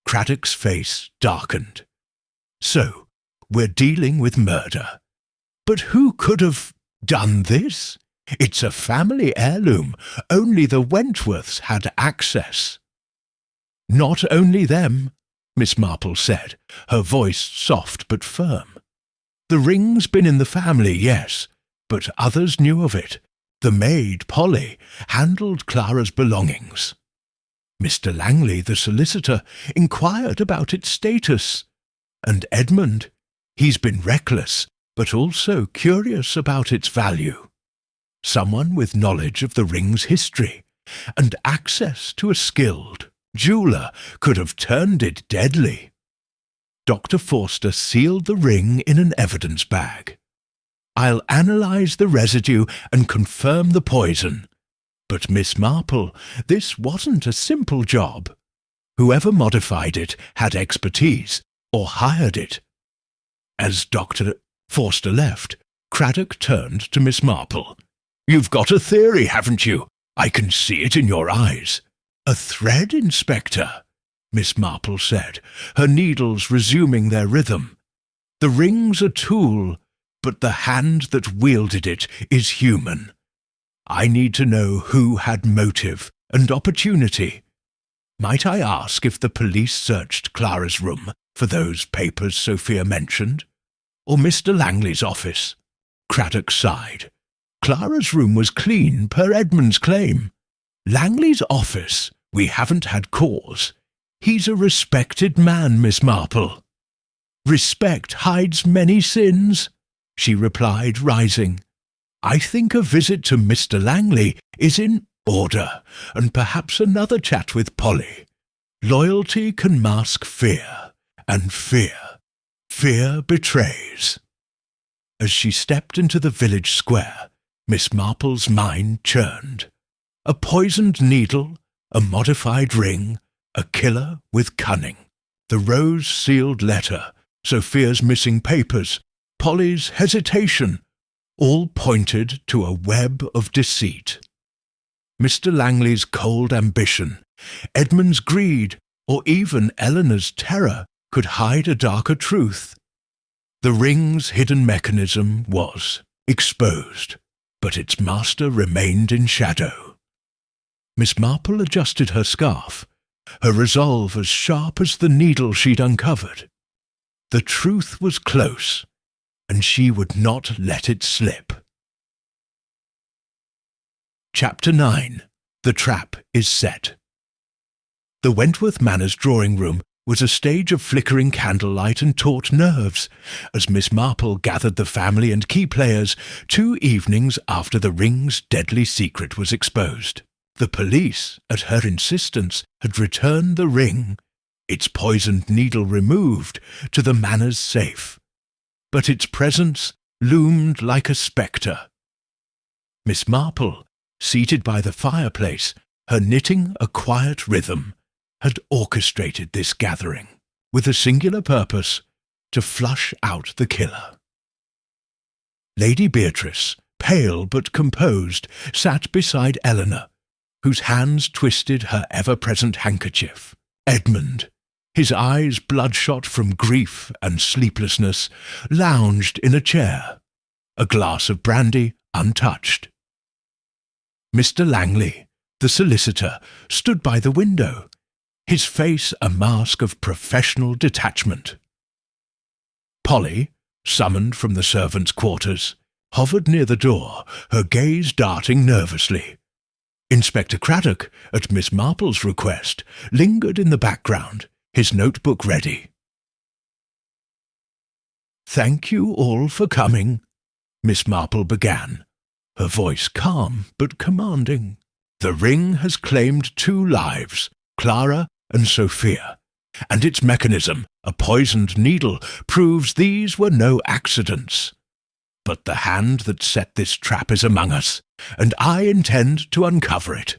Craddock's face darkened. "So, we're dealing with murder. But who could have done this? It's a family heirloom. Only the Wentworths had access." "Not only them," Miss Marple said, her voice soft but firm. "The ring's been in the family, yes, but others knew of it. The maid, Polly, handled Clara's belongings. Mr. Langley, the solicitor, inquired about its status. And Edmund, he's been reckless, but also curious about its value. Someone with knowledge of the ring's history, and access to a skilled jeweller could have turned it deadly." Dr. Forster sealed the ring in an evidence bag. "I'll analyse the residue and confirm the poison. But, Miss Marple, this wasn't a simple job. Whoever modified it had expertise, or hired it. As Dr. Forster left, Craddock turned to Miss Marple. "You've got a theory, haven't you? I can see it in your eyes." "A thread, Inspector," Miss Marple said, her needles resuming their rhythm. "The ring's a tool, but the hand that wielded it is human. I need to know who had motive and opportunity. Might I ask if the police searched Clara's room for those papers Sophia mentioned? Or Mr. Langley's office?" Craddock sighed. "Clara's room was clean, per Edmund's claim. Langley's office, we haven't had cause. He's a respected man, Miss Marple." "Respect hides many sins," she replied, rising. "I think a visit to Mr. Langley is in order, and perhaps another chat with Polly. Loyalty can mask fear, and fear betrays." As she stepped into the village square, Miss Marple's mind churned. A poisoned needle, a modified ring, a killer with cunning, the rose-sealed letter, Sophia's missing papers, Polly's hesitation, all pointed to a web of deceit. Mr. Langley's cold ambition, Edmund's greed, or even Eleanor's terror could hide a darker truth. The ring's hidden mechanism was exposed, but its master remained in shadow. Miss Marple adjusted her scarf, her resolve as sharp as the needle she'd uncovered. The truth was close, and she would not let it slip. Chapter 9. The Trap is Set. The Wentworth Manor's drawing-room was a stage of flickering candlelight and taut nerves, as Miss Marple gathered the family and key players 2 evenings after the ring's deadly secret was exposed. The police, at her insistence, had returned the ring, its poisoned needle removed, to the Manor's safe. But its presence loomed like a spectre. Miss Marple, seated by the fireplace, her knitting a quiet rhythm, had orchestrated this gathering, with a singular purpose, to flush out the killer. Lady Beatrice, pale but composed, sat beside Eleanor, whose hands twisted her ever-present handkerchief. Edmund, his eyes bloodshot from grief and sleeplessness, lounged in a chair, a glass of brandy untouched. Mr. Langley, the solicitor, stood by the window, his face a mask of professional detachment. Polly, summoned from the servants' quarters, hovered near the door, her gaze darting nervously. Inspector Craddock, at Miss Marple's request, lingered in the background, his notebook ready. "Thank you all for coming," Miss Marple began, her voice calm but commanding. "The ring has claimed 2 lives, Clara and Sophia, and its mechanism, a poisoned needle, proves these were no accidents. But the hand that set this trap is among us, and I intend to uncover it."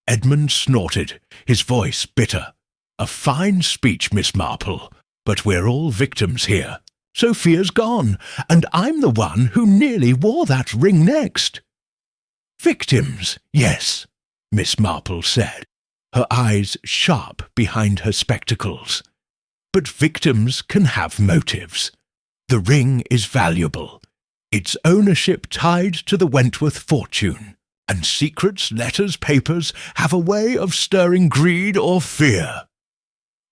Edmund snorted, his voice bitter. "A fine speech, Miss Marple, but we're all victims here. Sophia's gone, and I'm the one who nearly wore that ring next." "Victims, yes," Miss Marple said, her eyes sharp behind her spectacles. "But victims can have motives. The ring is valuable, its ownership tied to the Wentworth fortune, and secrets, letters, papers have a way of stirring greed or fear."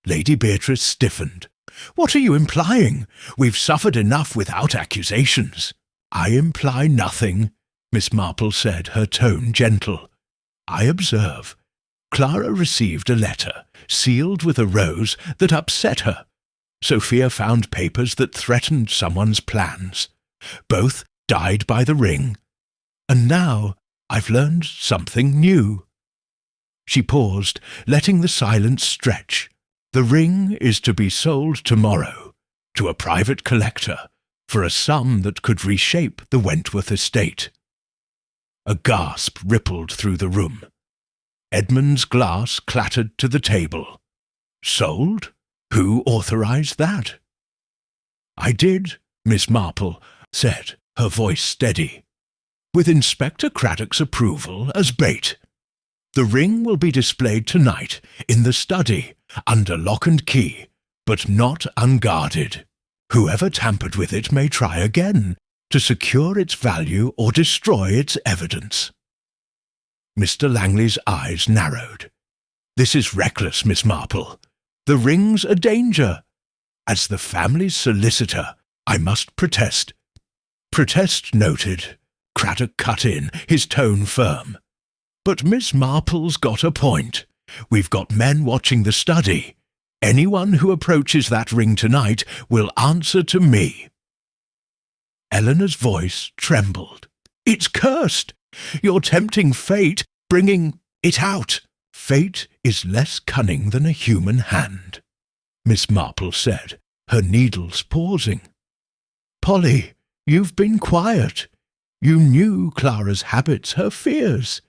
Lady Beatrice stiffened. "What are you implying? We've suffered enough without accusations." "I imply nothing," Miss Marple said, her tone gentle. "I observe. Clara received a letter, sealed with a rose, that upset her. Sophia found papers that threatened someone's plans. Both died by the ring. And now I've learned something new." She paused, letting the silence stretch. "The ring is to be sold tomorrow, to a private collector, for a sum that could reshape the Wentworth estate." A gasp rippled through the room. Edmund's glass clattered to the table. Sold? Who authorized that? I did, Miss Marple said, her voice steady. With Inspector Craddock's approval as bait. The ring will be displayed tonight in the study, under lock and key, but not unguarded. Whoever tampered with it may try again, to secure its value or destroy its evidence. Mr. Langley's eyes narrowed. This is reckless, Miss Marple. The ring's a danger. As the family's solicitor, I must protest. Protest noted. Craddock cut in, his tone firm. But Miss Marple's got a point. We've got men watching the study. Anyone who approaches that ring tonight will answer to me. Eleanor's voice trembled. It's cursed. You're tempting fate, bringing it out. Fate is less cunning than a human hand, Miss Marple said, her needles pausing. Polly, you've been quiet. You knew Clara's habits, her fears.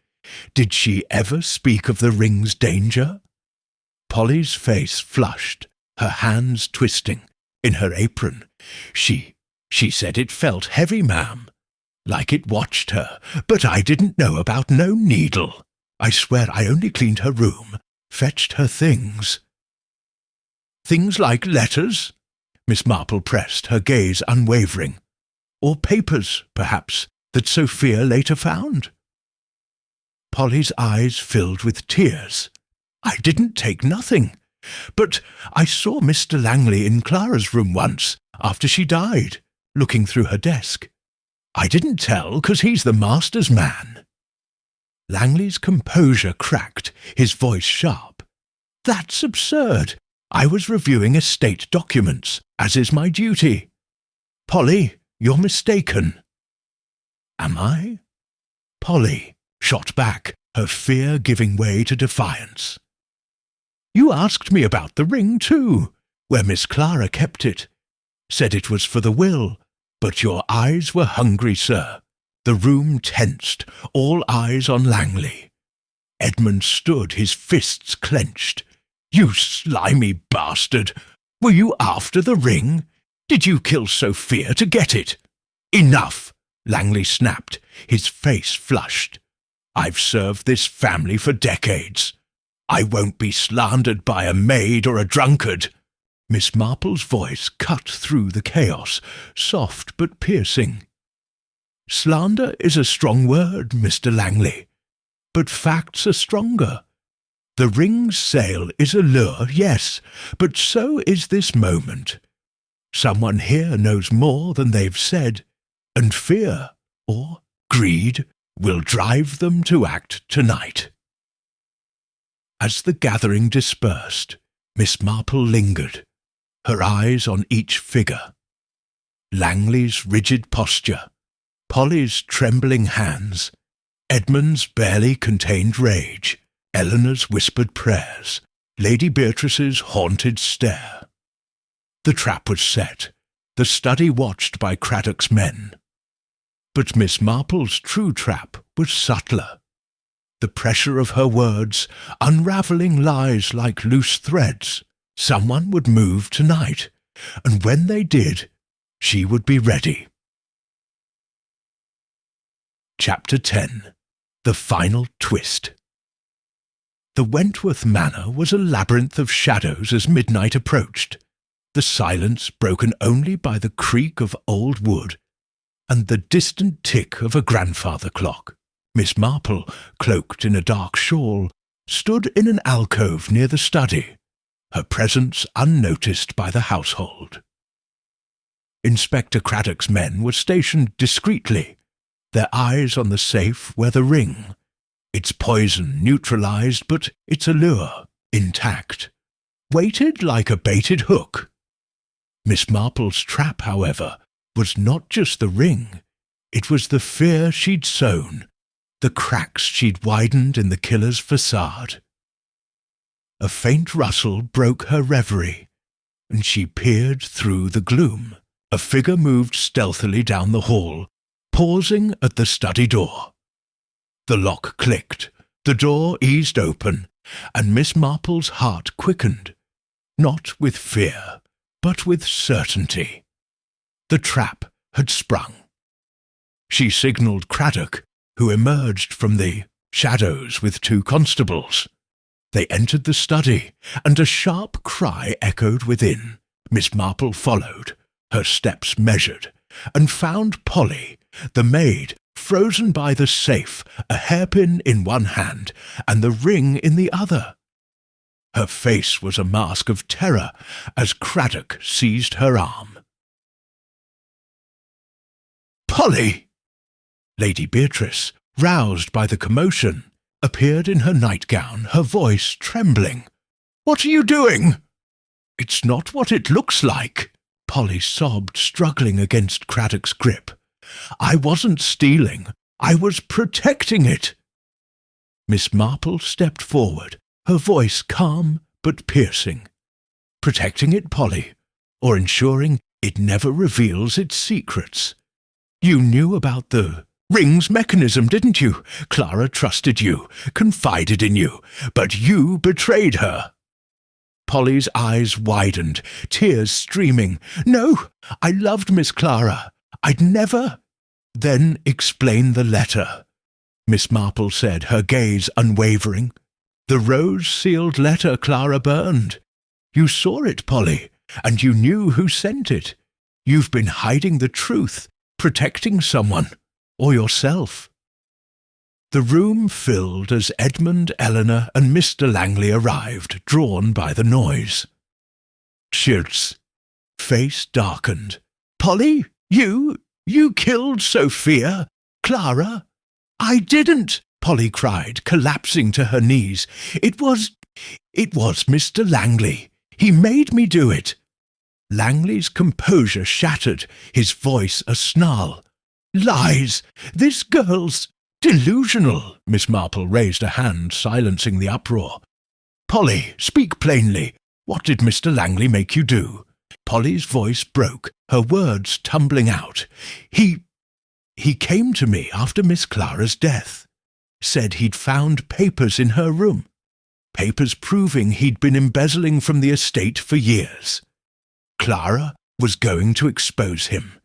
Did she ever speak of the ring's danger? Polly's face flushed, her hands twisting, in her apron. She said it felt heavy, ma'am, like it watched her, but I didn't know about no needle. I swear I only cleaned her room, fetched her things. Things like letters? Miss Marple pressed, her gaze unwavering. Or papers, perhaps, that Sophia later found? Polly's eyes filled with tears. I didn't take nothing, but I saw Mr. Langley in Clara's room once, after she died, looking through her desk. I didn't tell, 'cause he's the master's man. Langley's composure cracked, his voice sharp. That's absurd. I was reviewing estate documents, as is my duty. Polly, you're mistaken. Am I? Polly shot back, her fear giving way to defiance. You asked me about the ring, too, where Miss Clara kept it. Said it was for the will, but your eyes were hungry, sir. The room tensed, all eyes on Langley. Edmund stood, his fists clenched. You slimy bastard! Were you after the ring? Did you kill Sophia to get it? Enough! Langley snapped, his face flushed. I've served this family for decades. I won't be slandered by a maid or a drunkard. Miss Marple's voice cut through the chaos, soft but piercing. Slander is a strong word, Mr. Langley, but facts are stronger. The ring's sale is a lure, yes, but so is this moment. Someone here knows more than they've said, and fear, or greed, will drive them to act tonight. As the gathering dispersed, Miss Marple lingered, her eyes on each figure. Langley's rigid posture, Polly's trembling hands, Edmund's barely contained rage, Eleanor's whispered prayers, Lady Beatrice's haunted stare. The trap was set, the study watched by Craddock's men. But Miss Marple's true trap was subtler. The pressure of her words, unravelling lies like loose threads. Someone would move tonight, and when they did, she would be ready. Chapter 10. The Final Twist. The Wentworth Manor was a labyrinth of shadows as midnight approached, the silence broken only by the creak of old wood and the distant tick of a grandfather clock. Miss Marple, cloaked in a dark shawl, stood in an alcove near the study, her presence unnoticed by the household. Inspector Craddock's men were stationed discreetly, their eyes on the safe where the ring, its poison neutralized but its allure intact, waited like a baited hook. Miss Marple's trap, however, was not just the ring, it was the fear she'd sown, the cracks she'd widened in the killer's facade. A faint rustle broke her reverie, and she peered through the gloom. A figure moved stealthily down the hall, pausing at the study door. The lock clicked, The door eased open, and Miss Marple's heart quickened, not with fear, but with certainty. The trap had sprung. She signalled Craddock, who emerged from the shadows with 2 constables. They entered the study, and a sharp cry echoed within. Miss Marple followed, her steps measured, and found Polly, the maid, frozen by the safe, a hairpin in one hand and the ring in the other. Her face was a mask of terror as Craddock seized her arm. "Polly!" Lady Beatrice, roused by the commotion, appeared in her nightgown, her voice trembling. "What are you doing?" "It's not what it looks like," Polly sobbed, struggling against Craddock's grip. "I wasn't stealing. I was protecting it." Miss Marple stepped forward, her voice calm but piercing. "Protecting it, Polly, or ensuring it never reveals its secrets? You knew about the ring's mechanism, didn't you? Clara trusted you, confided in you, but you betrayed her." Polly's eyes widened, tears streaming. "No, I loved Miss Clara. I'd never—" "Then explain the letter," Miss Marple said, her gaze unwavering. "The rose-sealed letter Clara burned. You saw it, Polly, and you knew who sent it. You've been hiding the truth, protecting someone, or yourself." The room filled as Edmund, Eleanor, and Mr. Langley arrived, drawn by the noise. Schultz, face darkened. "Polly, you killed Sophia? Clara?" "I didn't," Polly cried, collapsing to her knees. It was Mr. Langley. He made me do it." Langley's composure shattered, his voice a snarl. "Lies! This girl's delusional." Miss Marple raised a hand, silencing the uproar. "Polly, speak plainly. What did Mr. Langley make you do?" Polly's voice broke, her words tumbling out. He came to me after Miss Clara's death. Said he'd found papers in her room. Papers proving he'd been embezzling from the estate for years. Clara was going to expose him.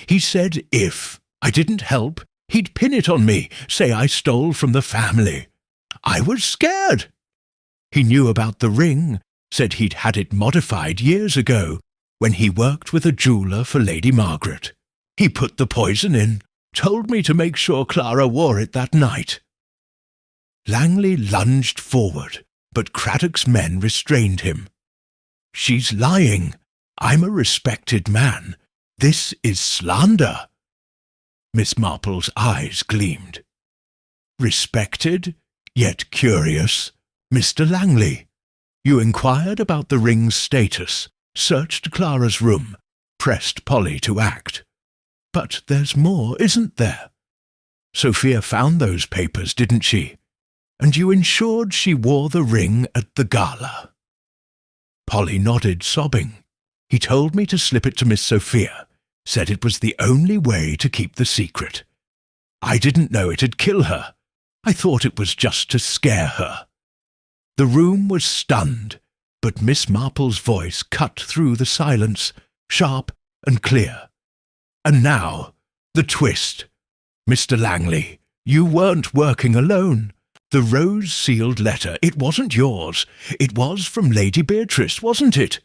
He said if I didn't help, he'd pin it on me, say I stole from the family. I was scared. He knew about the ring, said he'd had it modified years ago, when he worked with a jeweller for Lady Margaret. He put the poison in, told me to make sure Clara wore it that night. Langley lunged forward, but Craddock's men restrained him. "She's lying. I'm a respected man. This is slander." Miss Marple's eyes gleamed. "Respected, yet curious. Mr. Langley, you inquired about the ring's status, searched Clara's room, pressed Polly to act. But there's more, isn't there? Sophia found those papers, didn't she? And you ensured she wore the ring at the gala." Polly nodded, sobbing. "He told me to slip it to Miss Sophia, said it was the only way to keep the secret. I didn't know it'd kill her. I thought it was just to scare her." The room was stunned, but Miss Marple's voice cut through the silence, sharp and clear. "And now, the twist. Mr. Langley, you weren't working alone. The rose-sealed letter, it wasn't yours. It was from Lady Beatrice, wasn't it?"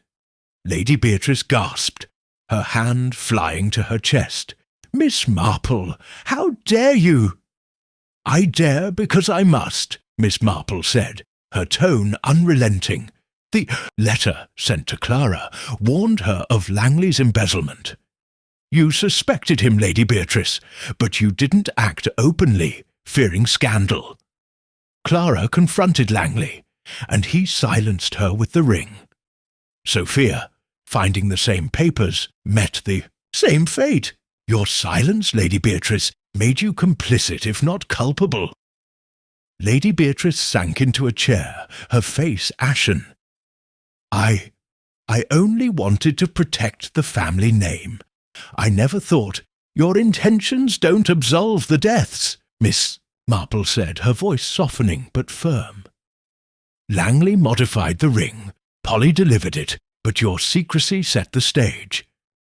Lady Beatrice gasped, her hand flying to her chest. "Miss Marple, how dare you?" "I dare because I must," Miss Marple said, her tone unrelenting. "The letter sent to Clara warned her of Langley's embezzlement. You suspected him, Lady Beatrice, but you didn't act openly, fearing scandal. Clara confronted Langley, and he silenced her with the ring. Sophia, finding the same papers, met the same fate. Your silence, Lady Beatrice, made you complicit, if not culpable." Lady Beatrice sank into a chair, her face ashen. I only wanted to protect the family name. I never thought, your intentions don't absolve the deaths, Miss Marple said, her voice softening but firm. Langley modified the ring, Polly delivered it, but your secrecy set the stage.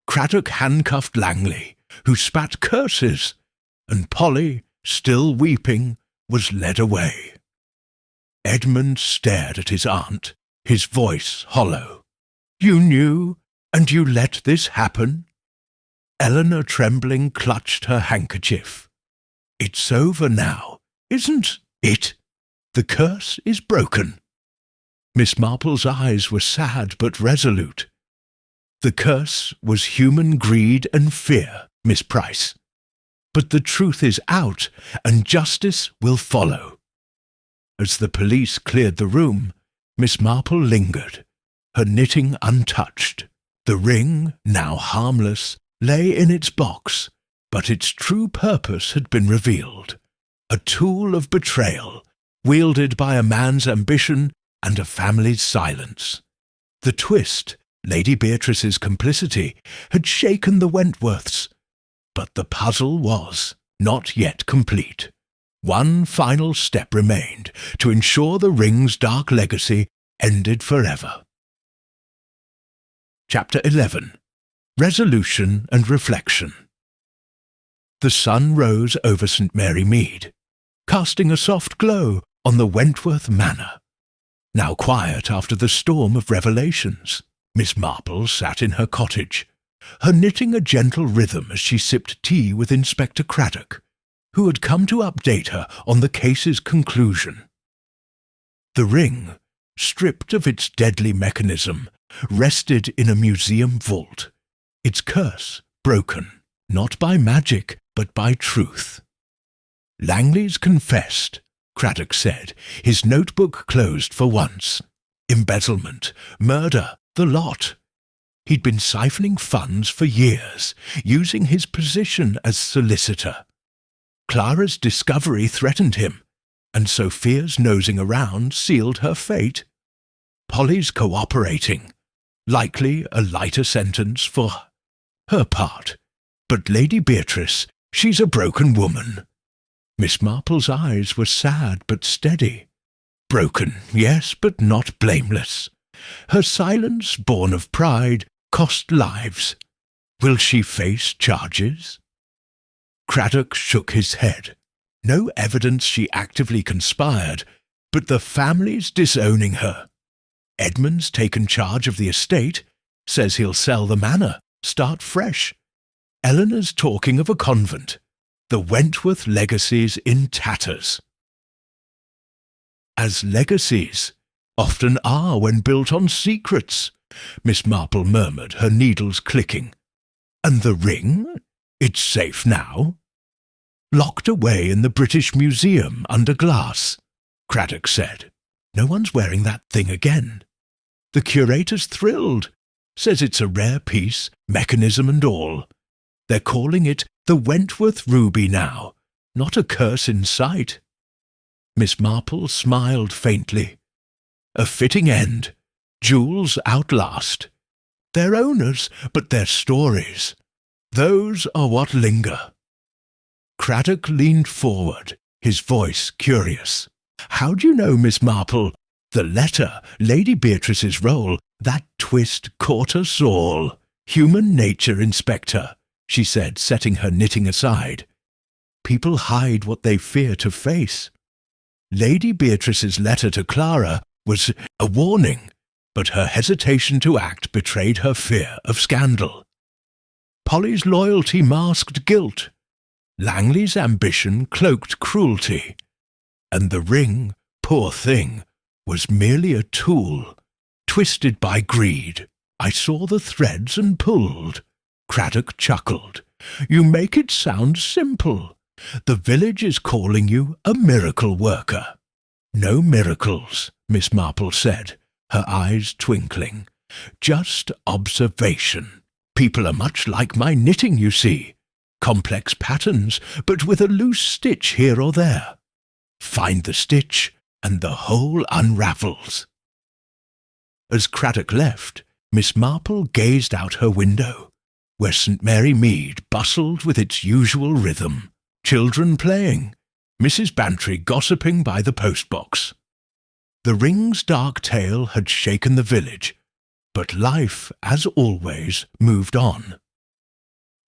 Craddock handcuffed Langley, who spat curses, and Polly, still weeping, was led away. Edmund stared at his aunt, his voice hollow. You knew, and you let this happen? Eleanor, trembling, clutched her handkerchief. It's over now, isn't it? The curse is broken. Miss Marple's eyes were sad but resolute. The curse was human greed and fear, Miss Price. But the truth is out, and justice will follow. As the police cleared the room, Miss Marple lingered, her knitting untouched. The ring, now harmless, lay in its box, but its true purpose had been revealed. A tool of betrayal, wielded by a man's ambition and a family's silence. The twist, Lady Beatrice's complicity, had shaken the Wentworths, but the puzzle was not yet complete. One final step remained to ensure the ring's dark legacy ended forever. Chapter 11. Resolution and Reflection. The sun rose over St. Mary Mead, casting a soft glow on the Wentworth Manor. Now quiet after the storm of revelations, Miss Marple sat in her cottage, her knitting a gentle rhythm as she sipped tea with Inspector Craddock, who had come to update her on the case's conclusion. The ring, stripped of its deadly mechanism, rested in a museum vault, its curse broken, not by magic, but by truth. Langley's confessed, Craddock said, his notebook closed for once. Embezzlement, murder, the lot. He'd been siphoning funds for years, using his position as solicitor. Clara's discovery threatened him, and Sophia's nosing around sealed her fate. Polly's cooperating, likely a lighter sentence for her part. But Lady Beatrice, she's a broken woman. Miss Marple's eyes were sad but steady. Broken, yes, but not blameless. Her silence, born of pride, cost lives. Will she face charges? Craddock shook his head. No evidence she actively conspired, but the family's disowning her. Edmund's taken charge of the estate, says he'll sell the manor, start fresh. Eleanor's talking of a convent. The Wentworth legacy's in tatters. As legacies often are when built on secrets, Miss Marple murmured, her needles clicking. And the ring? It's safe now. Locked away in the British Museum under glass, Craddock said. No one's wearing that thing again. The curator's thrilled, says it's a rare piece, mechanism and all. They're calling it the Wentworth Ruby now, not a curse in sight. Miss Marple smiled faintly. A fitting end. Jewels outlast. They're owners, but their stories. Those are what linger. Craddock leaned forward, his voice curious. How do you know, Miss Marple? The letter, Lady Beatrice's role, that twist caught us all. Human nature, Inspector, she said, setting her knitting aside. People hide what they fear to face. Lady Beatrice's letter to Clara was a warning, but her hesitation to act betrayed her fear of scandal. Polly's loyalty masked guilt. Langley's ambition cloaked cruelty. And the ring, poor thing, was merely a tool, twisted by greed. I saw the threads and pulled. Craddock chuckled. You make it sound simple. The village is calling you a miracle worker. No miracles, Miss Marple said, her eyes twinkling. Just observation. People are much like my knitting, you see. Complex patterns, but with a loose stitch here or there. Find the stitch, and the whole unravels. As Craddock left, Miss Marple gazed out her window, where St. Mary Mead bustled with its usual rhythm. Children playing, Mrs. Bantry gossiping by the postbox. The ring's dark tale had shaken the village, but life, as always, moved on.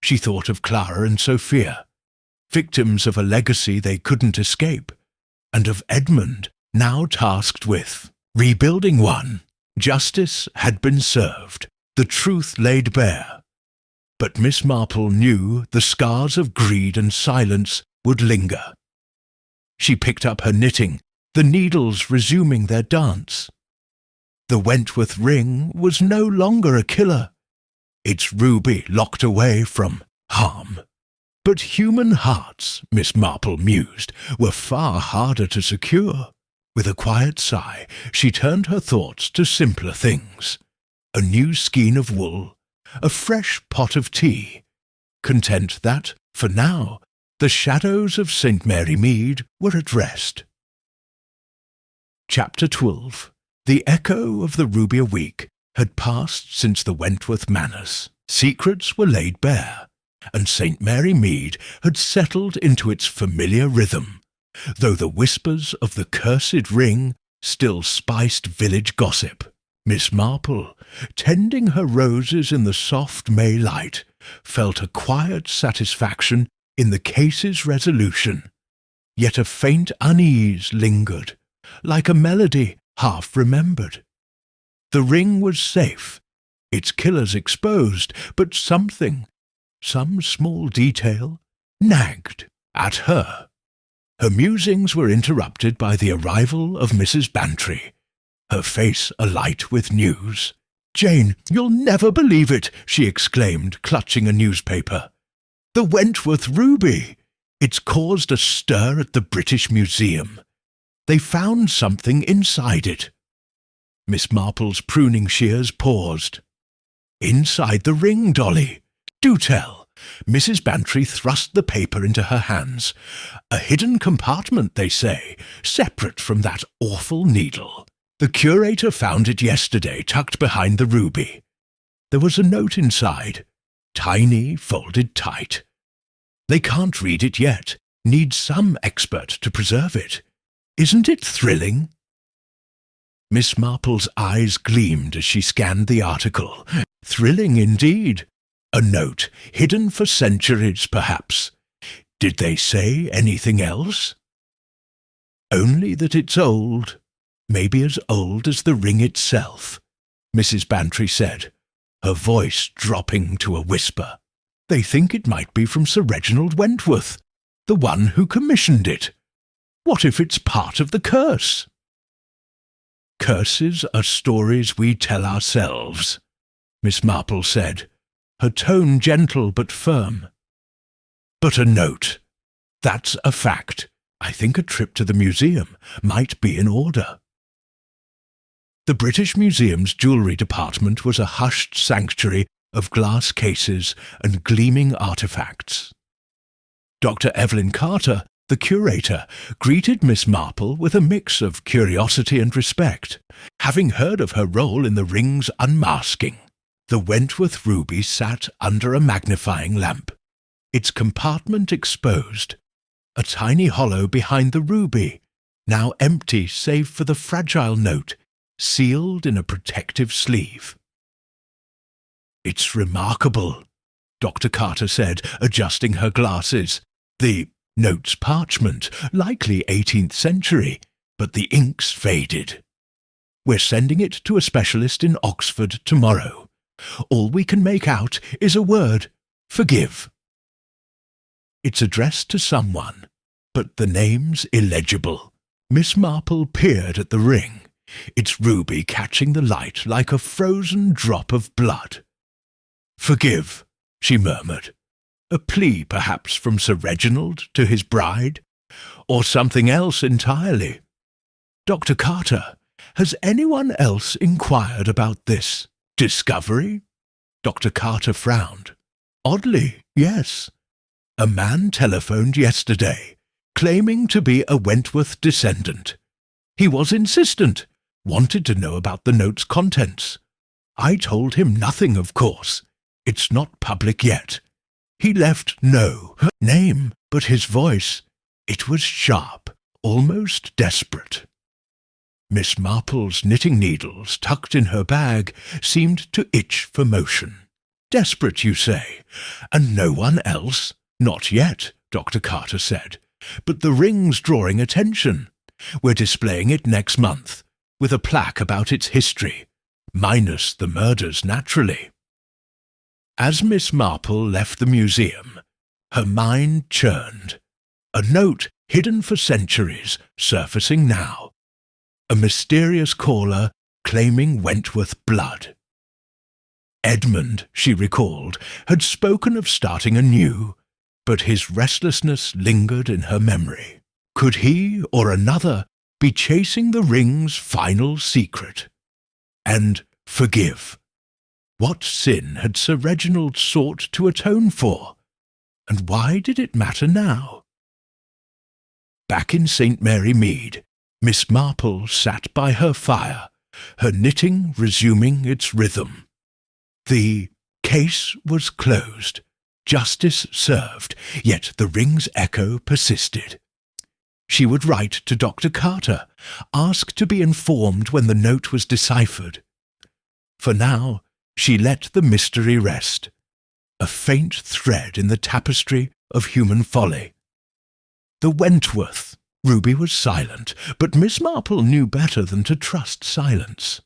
She thought of Clara and Sophia, victims of a legacy they couldn't escape, and of Edmund, now tasked with rebuilding one. Justice had been served, the truth laid bare. But Miss Marple knew the scars of greed and silence would linger. She picked up her knitting, the needles resuming their dance. The Wentworth ring was no longer a killer, its ruby locked away from harm. But human hearts, Miss Marple mused, were far harder to secure. With a quiet sigh, she turned her thoughts to simpler things. A new skein of wool, a fresh pot of tea, content that, for now, the shadows of St. Mary Mead were at rest. Chapter 12. The echo of the Ruby a Week had passed since the Wentworth Manors. Secrets were laid bare, and St. Mary Mead had settled into its familiar rhythm, though the whispers of the cursed ring still spiced village gossip. Miss Marple, tending her roses in the soft May light, felt a quiet satisfaction in the case's resolution, yet a faint unease lingered, like a melody half remembered. The ring was safe, its killers exposed, but something, some small detail, nagged at her. Her musings were interrupted by the arrival of Mrs. Bantry, her face alight with news. "Jane, you'll never believe it," she exclaimed, clutching a newspaper. "The Wentworth ruby! It's caused a stir at the British Museum. They found something inside it." Miss Marple's pruning shears paused. "Inside the ring, Dolly? Do tell." Mrs. Bantry thrust the paper into her hands. "A hidden compartment, they say, separate from that awful needle. The curator found it yesterday, tucked behind the ruby. There was a note inside, tiny, folded tight. They can't read it yet, need some expert to preserve it. Isn't it thrilling?" Miss Marple's eyes gleamed as she scanned the article. Thrilling indeed. A note, hidden for centuries, perhaps. Did they say anything else? "Only that it's old, maybe as old as the ring itself," Mrs. Bantry said, her voice dropping to a whisper. "They think it might be from Sir Reginald Wentworth, the one who commissioned it. What if it's part of the curse?" "Curses are stories we tell ourselves," Miss Marple said, her tone gentle but firm. "But a note. That's a fact. I think a trip to the museum might be in order." The British Museum's jewellery department was a hushed sanctuary of glass cases and gleaming artefacts. Dr. Evelyn Carter, the curator, greeted Miss Marple with a mix of curiosity and respect, having heard of her role in the ring's unmasking. The Wentworth ruby sat under a magnifying lamp, its compartment exposed, a tiny hollow behind the ruby, now empty save for the fragile note, sealed in a protective sleeve. "It's remarkable," Dr. Carter said, adjusting her glasses. "The note's parchment, likely 18th century, but the ink's faded. We're sending it to a specialist in Oxford tomorrow. All we can make out is a word, forgive. It's addressed to someone, but the name's illegible." Miss Marple peered at the ring, its ruby catching the light like a frozen drop of blood. "Forgive," she murmured. "A plea, perhaps, from Sir Reginald to his bride? Or something else entirely? Dr. Carter, has anyone else inquired about this discovery?" Dr. Carter frowned. "Oddly, yes. A man telephoned yesterday, claiming to be a Wentworth descendant. He was insistent, wanted to know about the note's contents. I told him nothing, of course. It's not public yet. He left no name, but his voice. It was sharp, almost desperate. Miss Marple's knitting needles, tucked in her bag, seemed to itch for motion. Desperate, you say? And no one else? Not yet, Dr. Carter said. But the ring's drawing attention. We're displaying it next month, with a plaque about its history, minus the murders, naturally. As Miss Marple left the museum, her mind churned. A note hidden for centuries, surfacing now. A mysterious caller claiming Wentworth blood. Edmund, she recalled, had spoken of starting anew, but his restlessness lingered in her memory. Could he or another be chasing the ring's final secret? And forgive. What sin had Sir Reginald sought to atone for? And why did it matter now? Back in St. Mary Mead, Miss Marple sat by her fire, her knitting resuming its rhythm. The case was closed, justice served, yet the ring's echo persisted. She would write to Dr. Carter, ask to be informed when the note was deciphered. For now, she let the mystery rest, a faint thread in the tapestry of human folly. The Wentworth. Ruby was silent, but Miss Marple knew better than to trust silence.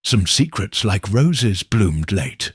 Some secrets like roses bloomed late.